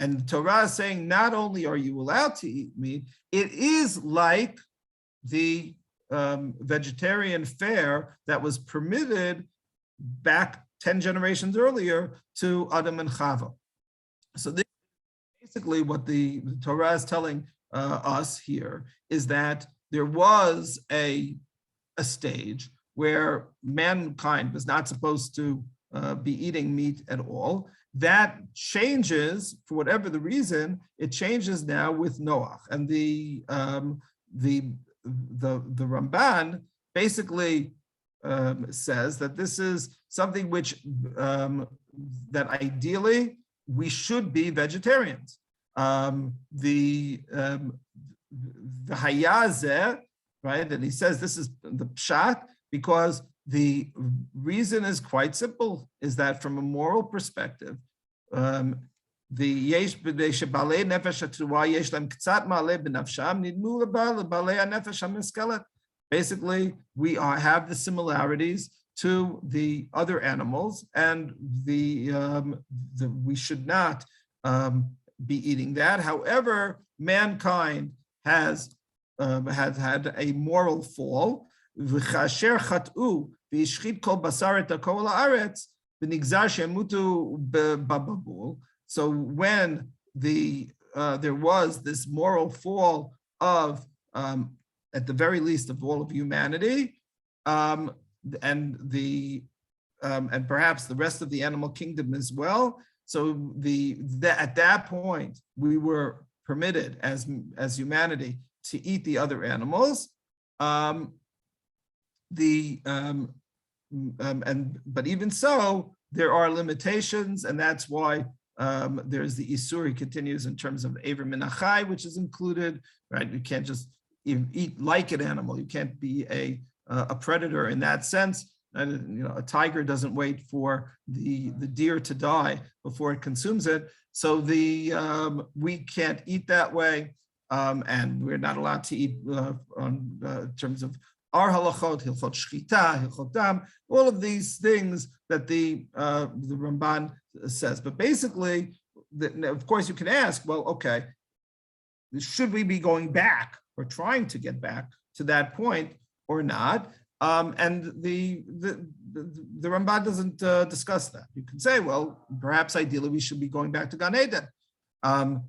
And the Torah is saying not only are you allowed to eat meat, it is like the vegetarian fare that was permitted back 10 generations earlier to Adam and Chava. So this is basically what the Torah is telling us here, is that there was a stage where mankind was not supposed to be eating meat at all. That changes, for whatever the reason, it changes now with Noach. And the Ramban basically says that this is something which that ideally we should be vegetarians. The Hayazeh, right? And he says this is the pshat, because the reason is quite simple, is that from a moral perspective, basically we have the similarities to the other animals, and we should not be eating that. However, mankind has had a moral fall. So when there was this moral fall of, at the very least, of all of humanity, and perhaps the rest of the animal kingdom as well. So at that point, we were permitted as humanity to eat the other animals. But even so, there are limitations, and that's why there's the Isur. He continues in terms of Aver Minachai, which is included, right? You can't just eat like an animal. You can't be a predator in that sense. A tiger doesn't wait for the deer to die before it consumes it. So we can't eat that way, and we're not allowed to eat in terms of our halachot, hilchot shchita, hilchot dam, all of these things that the Ramban says. But basically, of course, you can ask, well, okay, should we be going back or trying to get back to that point or not? And the Ramban doesn't discuss that. You can say, well, perhaps ideally we should be going back to Gan Eden.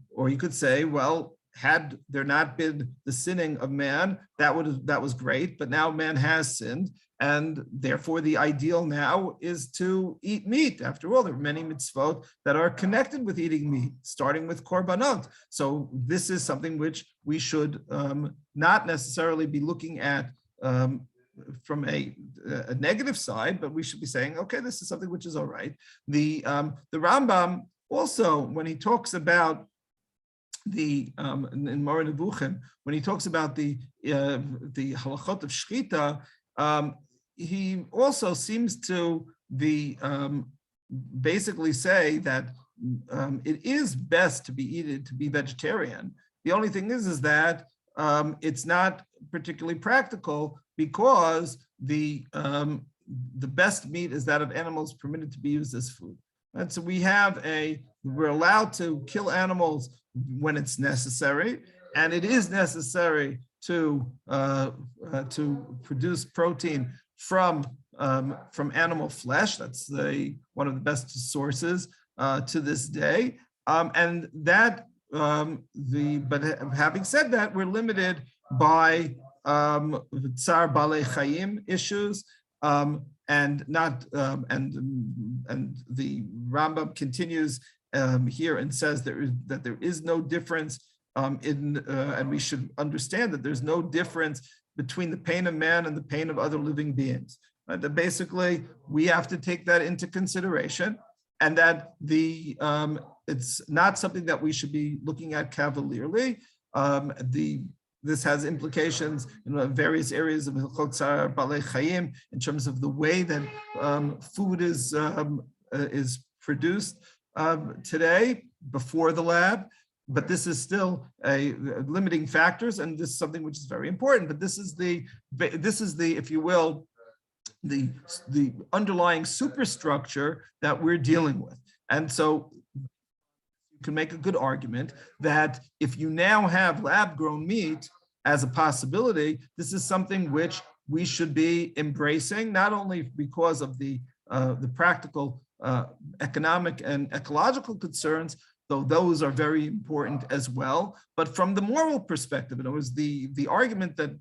Or you could say, well, had there not been the sinning of man, that was great, but now man has sinned, and therefore the ideal now is to eat meat. After all, there are many mitzvot that are connected with eating meat, starting with korbanot. So this is something which we should not necessarily be looking at from a negative side, but we should be saying, okay, this is something which is all right. The Rambam also, when he talks about in Moreh Nevuchim, when he talks about the halachot of shchita, he also seems to be basically say that it is best to be vegetarian. The only thing is that it's not particularly practical, because the best meat is that of animals permitted to be used as food. And so we're allowed to kill animals when it's necessary, and it is necessary to produce protein from animal flesh. That's one of the best sources to this day. And that but having said that, we're limited by tsar balei chayim issues, and not and the Rambam continues here and says that there is no difference and we should understand that there's no difference between the pain of man and the pain of other living beings. right? That basically we have to take that into consideration, and that it's not something that we should be looking at cavalierly. This has implications in various areas of Hilchot Tzar Balei Chaim in terms of the way that food is produced today before the lab. But this is still a limiting factors, and this is something which is very important. But this is the, if you will, the underlying superstructure that we're dealing with. And so you can make a good argument that if you now have lab-grown meat as a possibility, this is something which we should be embracing, not only because of the practical, economic and ecological concerns, though those are very important as well, but from the moral perspective. And it was the argument that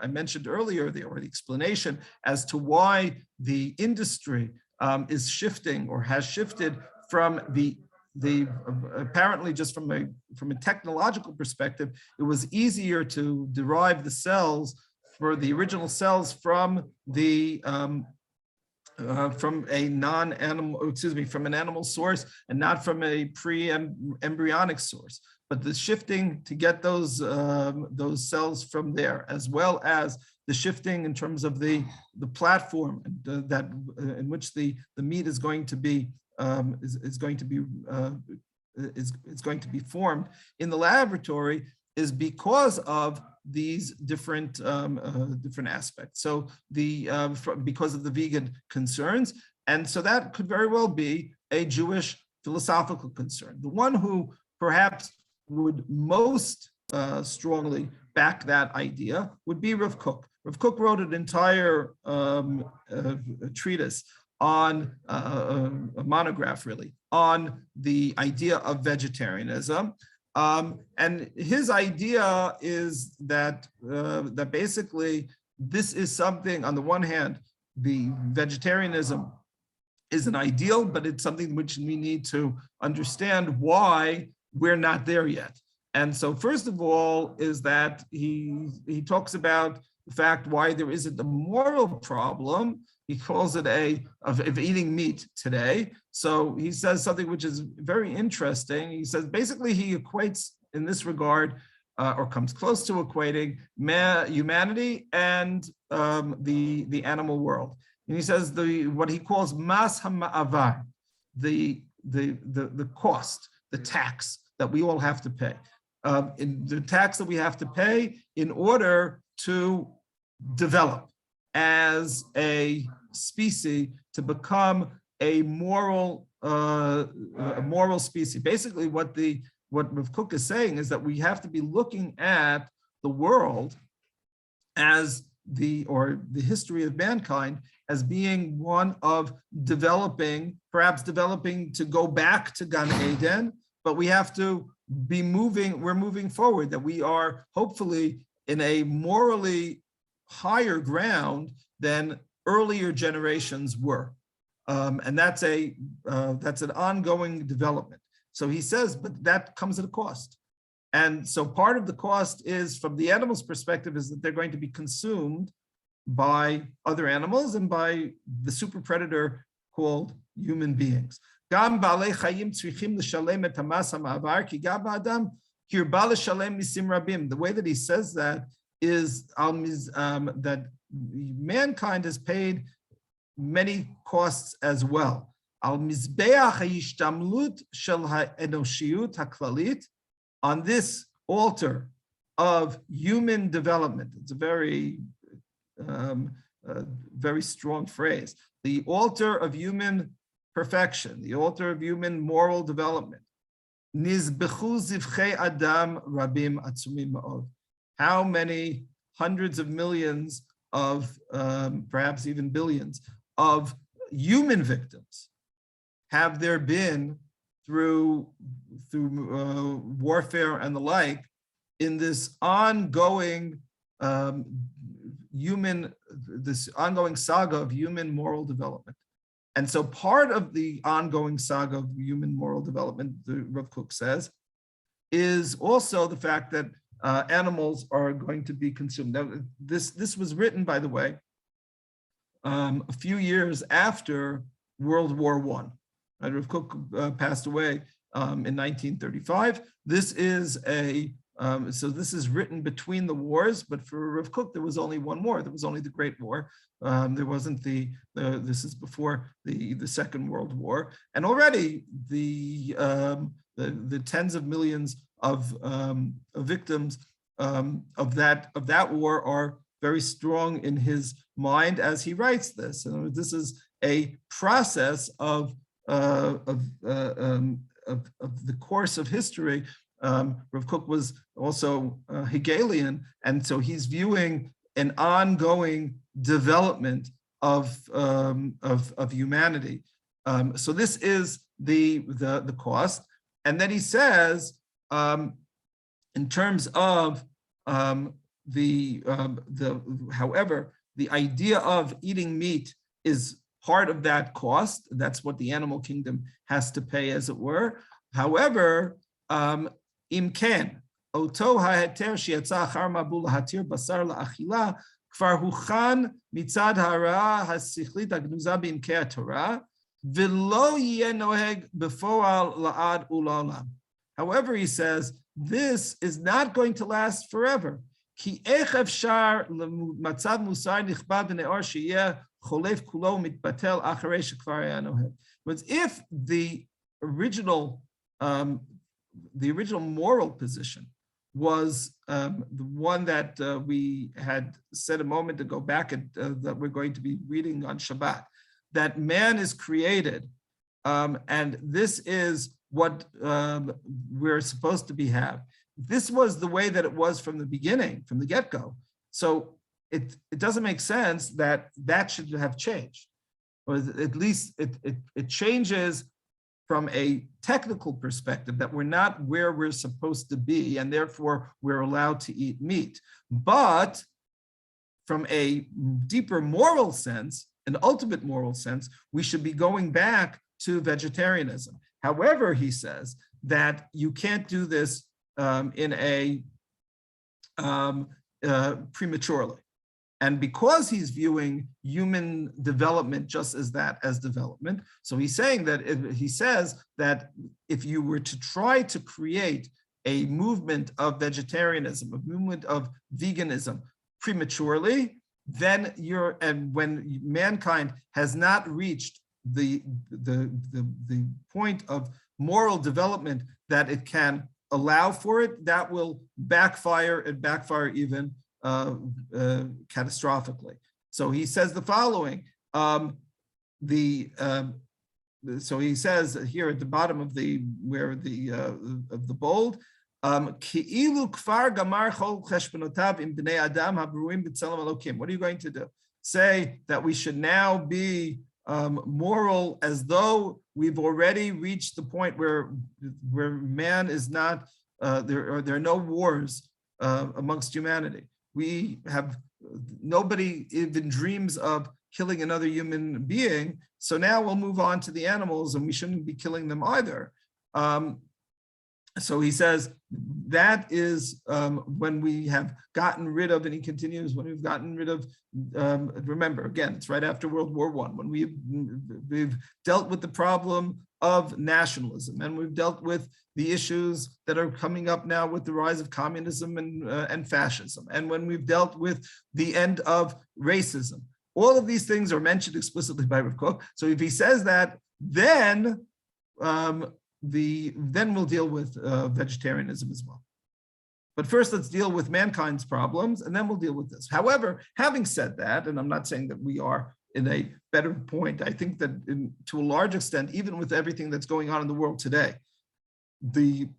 I mentioned earlier, the explanation as to why the industry is shifting or has shifted from the apparently just from a technological perspective, it was easier to derive the cells for the original cells from the from a non-animal, from an animal source and not from a pre-embryonic source. But the shifting to get those cells from there, as well as the shifting in terms of the platform that in which the meat is going to be going to be formed in the laboratory, is because of these different aspects. So because of the vegan concerns, and so that could very well be a Jewish philosophical concern. The one who perhaps would most strongly back that idea would be Rav Kook. Rav Kook wrote an entire treatise on a monograph, really, on the idea of vegetarianism. And his idea is that that basically this is something, on the one hand, the vegetarianism is an ideal, but it's something which we need to understand why we're not there yet. And so first of all is that he talks about the fact why there isn't a moral problem. He calls it of eating meat today. So he says something which is very interesting. He says basically he equates in this regard, or comes close to equating humanity and the animal world. And he says what he calls mas ha'ma'avar, the cost, the tax that we all have to pay, in the tax that we have to pay in order to develop as a species, to become a moral species. Basically, what Rav Kook is saying is that we have to be looking at the world as the history of mankind as being one of perhaps developing to go back to Gan Eden, but we have to be we're moving forward, that we are hopefully in a morally higher ground than earlier generations were. And that's an ongoing development. So he says, but that comes at a cost. And so part of the cost is, from the animal's perspective, is that they're going to be consumed by other animals and by the super predator called human beings. The way that he says that is that mankind has paid many costs as well. On this altar of human development, it's a very very strong phrase, the altar of human perfection, the altar of human moral development. How many hundreds of millions of, perhaps even billions of human victims have there been through warfare and the like, in this ongoing saga of human moral development. And so part of the ongoing saga of human moral development, the Rav Kook says, is also the fact that animals are going to be consumed. Now, this was written, by the way, a few years after World War I. Rav Kook passed away in 1935. This is so this is written between the wars, but for Rav Kook, there was only one war. There was only the Great War. There wasn't this is before the Second World War. And already the tens of millions of victims of that war are very strong in his mind as he writes this. And this is a process of the course of history. Rav Kook was also Hegelian, and so he's viewing an ongoing development of humanity. So this is the cost, and then he says, in terms of however, the idea of eating meat is part of that cost. That's what the animal kingdom has to pay, as it were. However, im ken oto haheter shiatza achar mabul lahatir basar laachila kvar huchan mitzad hara hasichlit agnuza b'imkei haTorah v'lo yeh noheg befoal la'ad u'la'olam. However, he says, this is not going to last forever. Ki ech efshar matzav musar nichbad v'ne'or sheyeh cholef kulo mitbatel acharei shekvar haya noheg. But if the original moral position was the one that we had said a moment ago back at, that we're going to be reading on Shabbat, that man is created, and this is what we're supposed to have. This was the way that it was from the beginning, from the get-go. So it doesn't make sense that should have changed, or at least it changes from a technical perspective, that we're not where we're supposed to be, and therefore we're allowed to eat meat. But from a deeper moral sense, an ultimate moral sense, we should be going back to vegetarianism. However, he says that you can't do this prematurely. And because he's viewing human development just as development, so he's saying that he says that if you were to try to create a movement of vegetarianism, a movement of veganism prematurely, then when mankind has not reached the point of moral development that it can allow for it, that will backfire and backfire even catastrophically. So he says the following. So he says here at the bottom of the bold, what are you going to do? Say that we should now be moral as though we've already reached the point where man is not, there are no wars amongst humanity. Nobody even dreams of killing another human being. So now we'll move on to the animals, and we shouldn't be killing them either. So he says that is when we have gotten rid of, and he continues, when we've gotten rid of, remember, again, it's right after World War I, when we've dealt with the problem of nationalism, and we've dealt with the issues that are coming up now with the rise of communism and fascism, and when we've dealt with the end of racism. All of these things are mentioned explicitly by Rav Kook. So if he says that, then we'll deal with vegetarianism as well. But first, let's deal with mankind's problems, and then we'll deal with this. However, having said that, and I'm not saying that we are in a better point, I think that to a large extent, even with everything that's going on in the world today, at the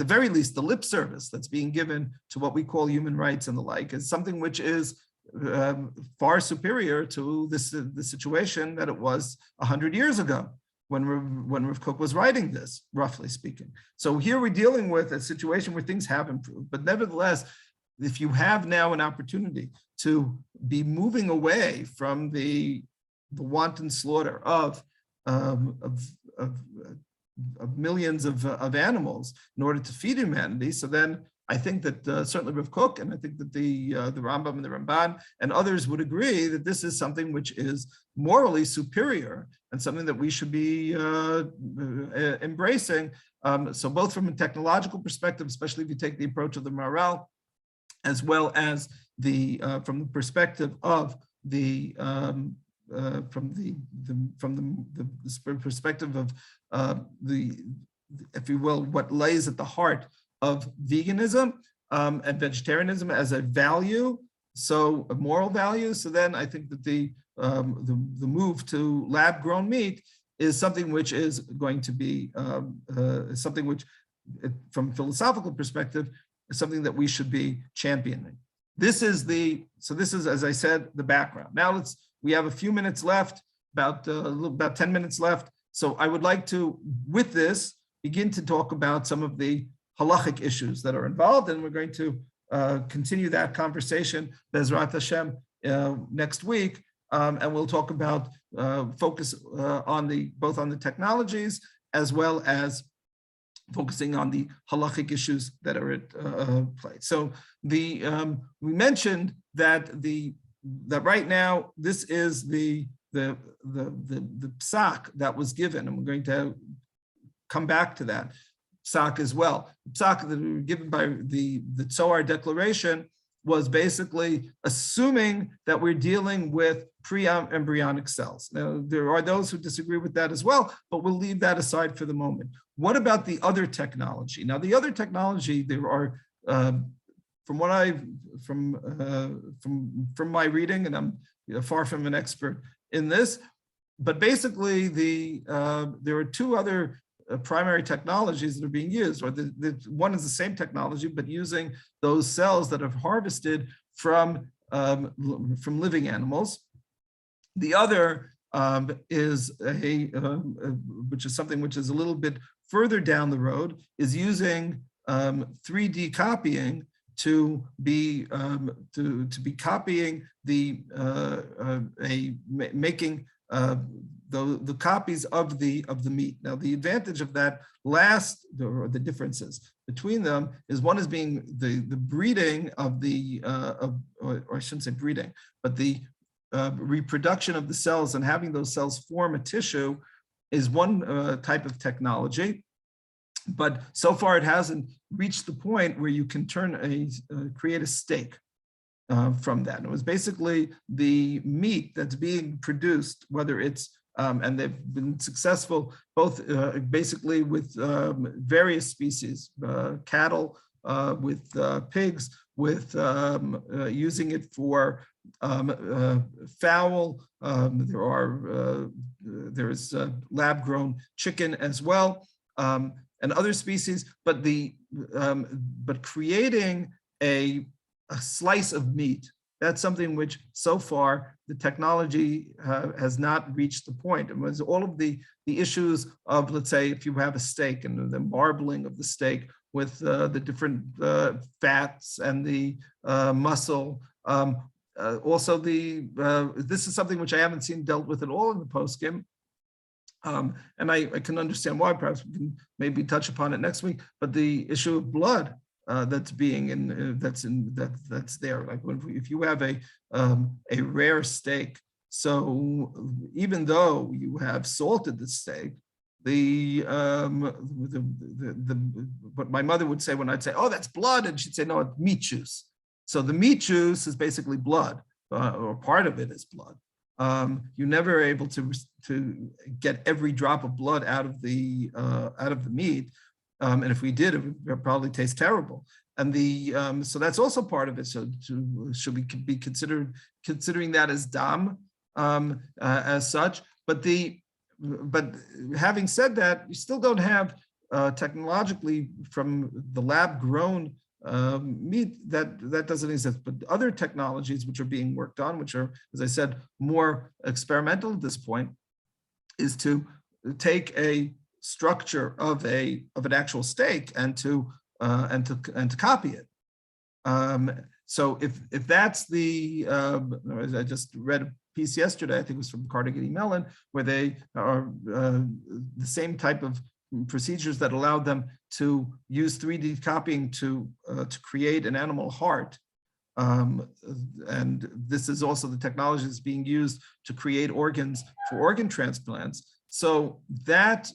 very least, the lip service that's being given to what we call human rights and the like is something which is far superior to the situation that it was 100 years ago when Rav Kook was writing this, roughly speaking. So here we're dealing with a situation where things have improved, but nevertheless, if you have now an opportunity to be moving away from the wanton slaughter of millions of animals in order to feed humanity, so then I think that certainly Rav Kook, and I think that the Rambam and the Ramban and others would agree that this is something which is morally superior and something that we should be embracing. So both from a technological perspective, especially if you take the approach of the Maharal, as well as from the perspective of perspective of if you will, what lays at the heart of veganism and vegetarianism as a value, so a moral value. So then I think that the move to lab-grown meat is something which is going to be something which, from a philosophical perspective, is something that we should be championing. This is, as I said, the background. Now we have a few minutes left, about 10 minutes left. So I would like to, with this, begin to talk about some of the halachic issues that are involved, and we're going to continue that conversation, Bezrat Hashem, next week, and we'll talk about focus both on the technologies as well as focusing on the halachic issues that are at play. So we mentioned that right now this is the psak that was given, and we're going to come back to that psak as well. The psak that were given by the Tzohar declaration was basically assuming that we're dealing with pre-embryonic cells. Now, there are those who disagree with that as well, but we'll leave that aside for the moment. What about the other technology? Now, the other technology, there are, from my reading, and I'm far from an expert in this, but basically there are two other primary technologies that are being used, or one is the same technology, but using those cells that have harvested from living animals. The other is which is something which is a little bit further down the road, is using 3D copying to be copying making the copies of the meat. Now, the advantage of that or the differences between them is one is being the breeding of or I shouldn't say breeding, but the reproduction of the cells and having those cells form a tissue is one type of technology. But so far it hasn't reached the point where you can create a steak from that. And it was basically the meat that's being produced, whether it's and they've been successful both basically with various species, cattle, with pigs, with using it for fowl. There's lab-grown chicken as well, and other species. But creating a slice of meat, that's something which so far the technology has not reached the point. It was all of the issues of, let's say, if you have a steak and the marbling of the steak with the different fats and the muscle. Also, this is something which I haven't seen dealt with at all in the poskim. And I can understand why. Perhaps we can maybe touch upon it next week. But the issue of blood that's there. Like if you have a rare steak, so even though you have salted the steak, what my mother would say when I'd say, "Oh, that's blood," and she'd say, "No, it's meat juice." So the meat juice is basically blood, or part of it is blood. You're never able to get every drop of blood out of the meat, and if we did, it would probably taste terrible. And so that's also part of it. So should we be considering that as dam as such? But having said that, you still don't have technologically from the lab-grown meat that doesn't exist. But other technologies which are being worked on, which are, as I said, more experimental at this point, is to take a structure of an actual steak and to copy it. So if that's I just read a piece yesterday, I think it was from Carnegie Mellon, where they are the same type of procedures that allowed them to use 3D copying to create an animal heart. And this is also the technology that's being used to create organs for organ transplants. So that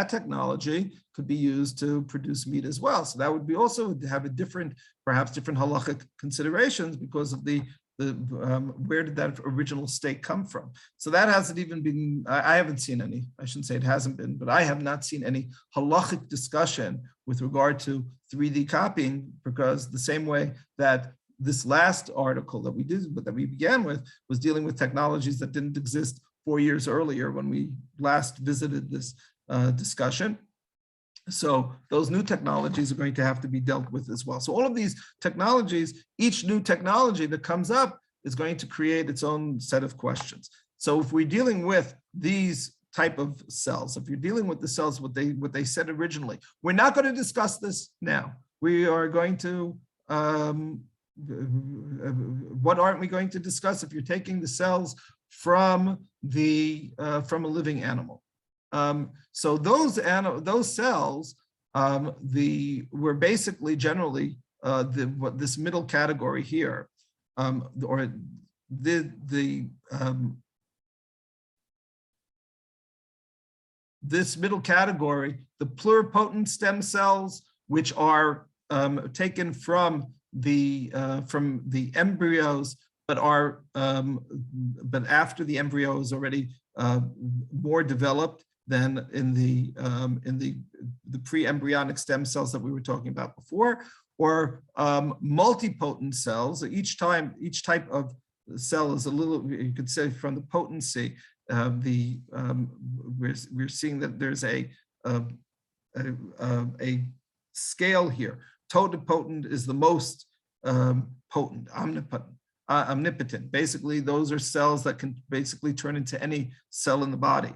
technology could be used to produce meat as well. So that would be also have a different, perhaps different halachic considerations because of the where did that original steak come from? So that hasn't even been, I haven't seen any, I shouldn't say it hasn't been, but I have not seen any halachic discussion with regard to 3D copying, because the same way that this last article that we began with was dealing with technologies that didn't exist 4 years earlier when we last visited this discussion. So those new technologies are going to have to be dealt with as well. So all of these technologies, each new technology that comes up is going to create its own set of questions. So if we're dealing with these type of cells, if you're dealing with the cells, what they said originally, we're not going to discuss this now. We are going to, what aren't we going to discuss if you're taking the cells from a living animal? So those cells were basically generally this middle category here, this middle category, the pluripotent stem cells, which are taken from the embryos, but after the embryo is already more developed than in the pre-embryonic stem cells that we were talking about before, or multipotent cells. Each type of cell is a little, you could say, from the potency. We're seeing that there's a scale here. Totipotent is the most potent, omnipotent. Basically, those are cells that can basically turn into any cell in the body.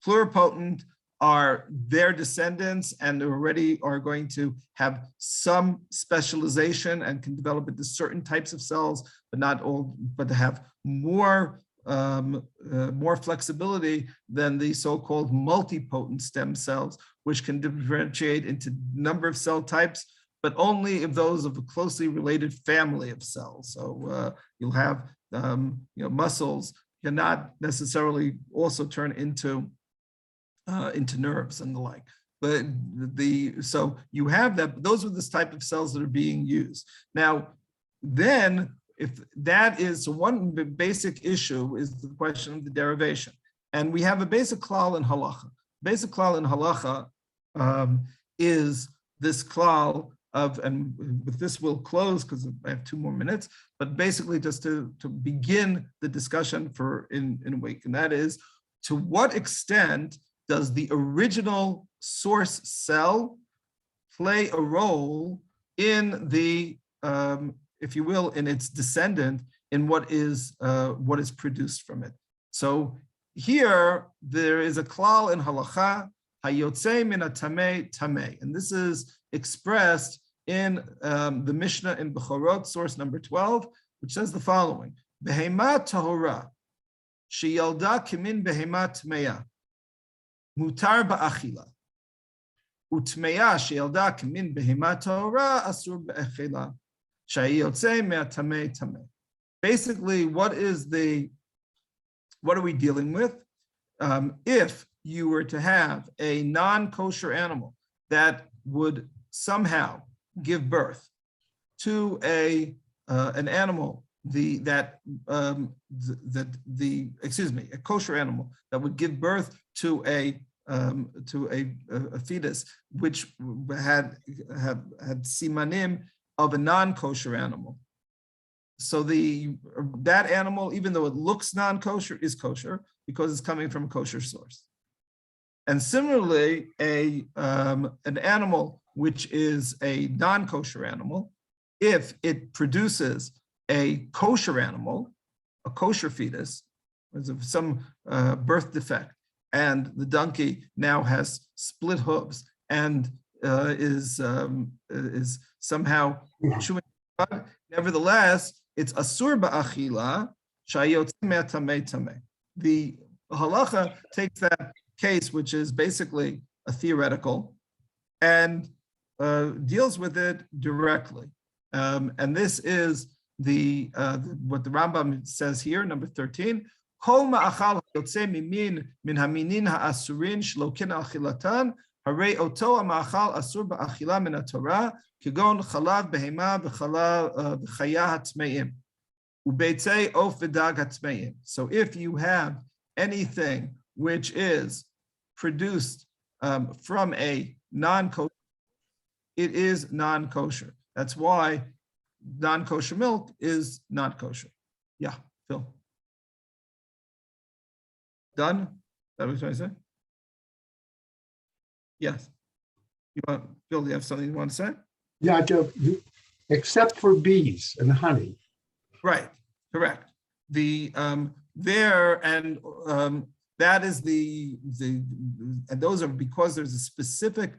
Pluripotent are their descendants, and they already are going to have some specialization and can develop into certain types of cells, but not all, but to have more flexibility than the so-called multipotent stem cells, which can differentiate into number of cell types, but only if those of a closely related family of cells. So you'll have muscles cannot necessarily also turn into nerves and the like. But so you have that, those are the type of cells that are being used. Now, then if that is, so one basic issue is the question of the derivation. And we have a basic klal in halacha. Basic klal in halacha is this klal of, and with this we'll close because I have 2 more minutes, but basically just to begin the discussion in a week, and that is, to what extent does the original source cell play a role in the, if you will, in its descendant, in what is produced from it? So here there is a klal in halacha, hayotze min hatamei tamei, and this is expressed in the Mishnah in Bechorot, source number 12, which says the following: Behema tahora, sheyalda kimin behema tmeya, mutar ba'achila, utmeya sheyalda kimin behema tahora, asur ba'achila, sheyotze me'atamei tamei. Basically, what are we dealing with? If you were to have a non-kosher animal that would somehow give birth to an animal, a kosher animal that would give birth to a fetus which had simanim of a non-kosher animal. So that animal, even though it looks non-kosher, is kosher because it's coming from a kosher source. And similarly, an animal which is a non-kosher animal, if it produces a kosher animal, a kosher fetus, because of some birth defect, and the donkey now has split hooves and is somehow chewing blood, nevertheless, it's asur ba'achila shayotze me'atamei tamei. The halacha takes that case, which is basically a theoretical, and deals with it directly. And this is what the Rambam says here, number 13. Kol ma'achal hayotze mimin min haminin ha'asurin shlokin al chilatan harei oto ha'ma'achal asur ba'achila min ha'torah kigon chalav behema v'chaya ha'tmeim ubeitzei of v'dag ha'tmeim. So if you have anything which is produced from a non-kosher, it is non-kosher. That's why non-kosher milk is not kosher. Yeah, Phil. Done? Is that what you're trying to say? Yes. Phil, do you have something you want to say? Yeah, except for bees and honey. Right, correct. That is and those are because there's a specific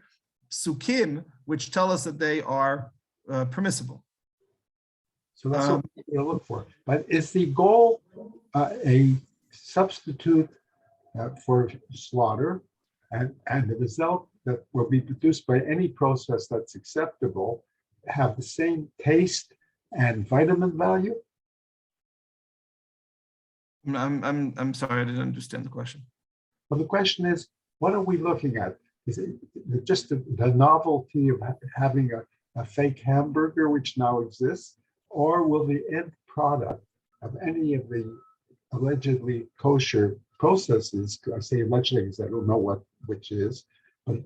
psukim which tell us that they are permissible. So that's what you look for. But is the goal a substitute for slaughter, and the result that will be produced by any process that's acceptable have the same taste and vitamin value? I'm sorry, I didn't understand the question. Well, the question is, what are we looking at? Is it just the novelty of having a fake hamburger, which now exists, or will the end product of any of the allegedly kosher processes, I say allegedly because I don't know which is, but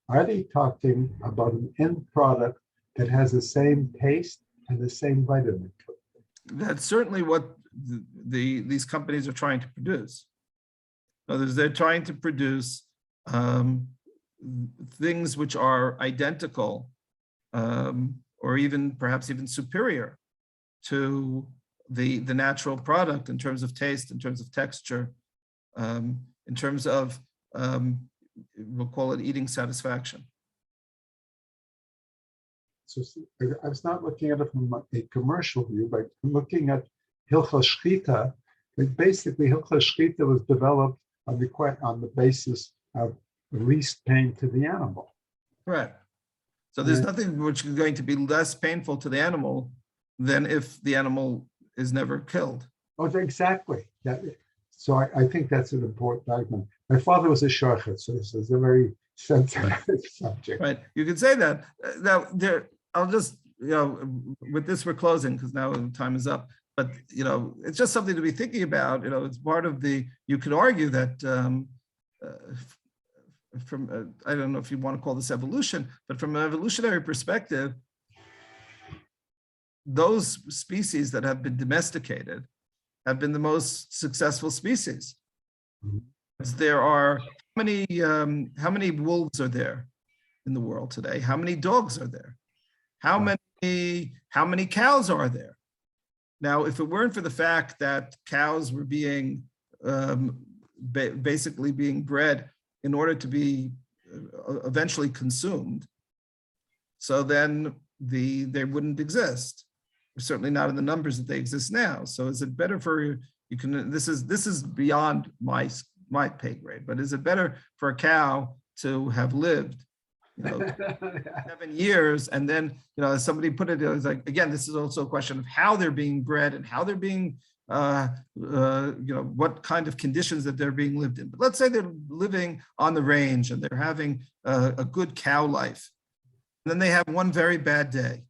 are they talking about an end product that has the same taste and the same vitamin? That's certainly what these companies are trying to produce. In other words, they're trying to produce things which are identical or perhaps even superior to the natural product in terms of taste, in terms of texture, in terms of, we'll call it eating satisfaction. So I was not looking at it from a commercial view, but looking at Hilchos Shchita. Basically, Hilchos Shchita was developed on the basis of least pain to the animal. Right. So there's nothing which is going to be less painful to the animal than if the animal is never killed. Oh, exactly. So I think that's an important argument. My father was a shochet, so this is a very sensitive subject. Right. You could say that. Now, I'll just, with this we're closing because now time is up. But, it's just something to be thinking about. It's part of you could argue that I don't know if you want to call this evolution, but from an evolutionary perspective, those species that have been domesticated have been the most successful species. There are how many wolves are there in the world today? How many dogs are there? How many cows are there? Now, if it weren't for the fact that cows were being basically being bred in order to be eventually consumed, so then they wouldn't exist. Certainly not in the numbers that they exist now. So is it better for this is beyond my pay grade, but is it better for a cow to have lived 7 years, and then as somebody put it, was like, again, this is also a question of how they're being bred and how they're being what kind of conditions that they're being lived in. But let's say they're living on the range and they're having a good cow life, and then they have one very bad day.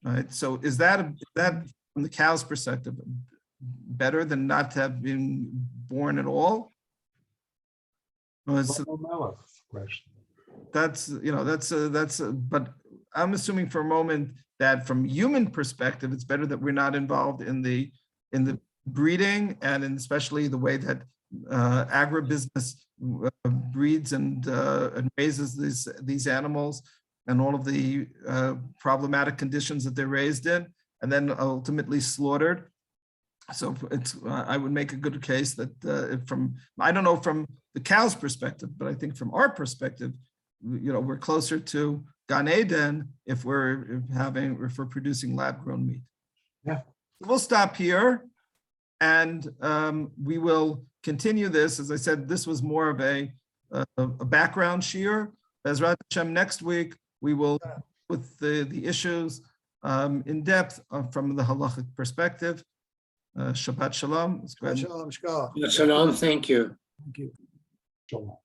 Right. So is that from the cow's perspective better than not to have been born at all? Question. But I'm assuming for a moment that from human perspective, it's better that we're not involved in the breeding and especially the way that agribusiness breeds and raises these animals and all of the problematic conditions that they're raised in, and then ultimately slaughtered. So I would make a good case that I don't know from the cow's perspective, but I think from our perspective, we're closer to Gan Eden if we're producing lab-grown meat. Yeah. We'll stop here. And we will continue this. As I said, this was more of a background shiur. Bezrat Hashem, next week, we will with the issues in depth from the halachic perspective. Shabbat shalom. Shalom, shkach. Shalom, thank you. Thank you. Shalom.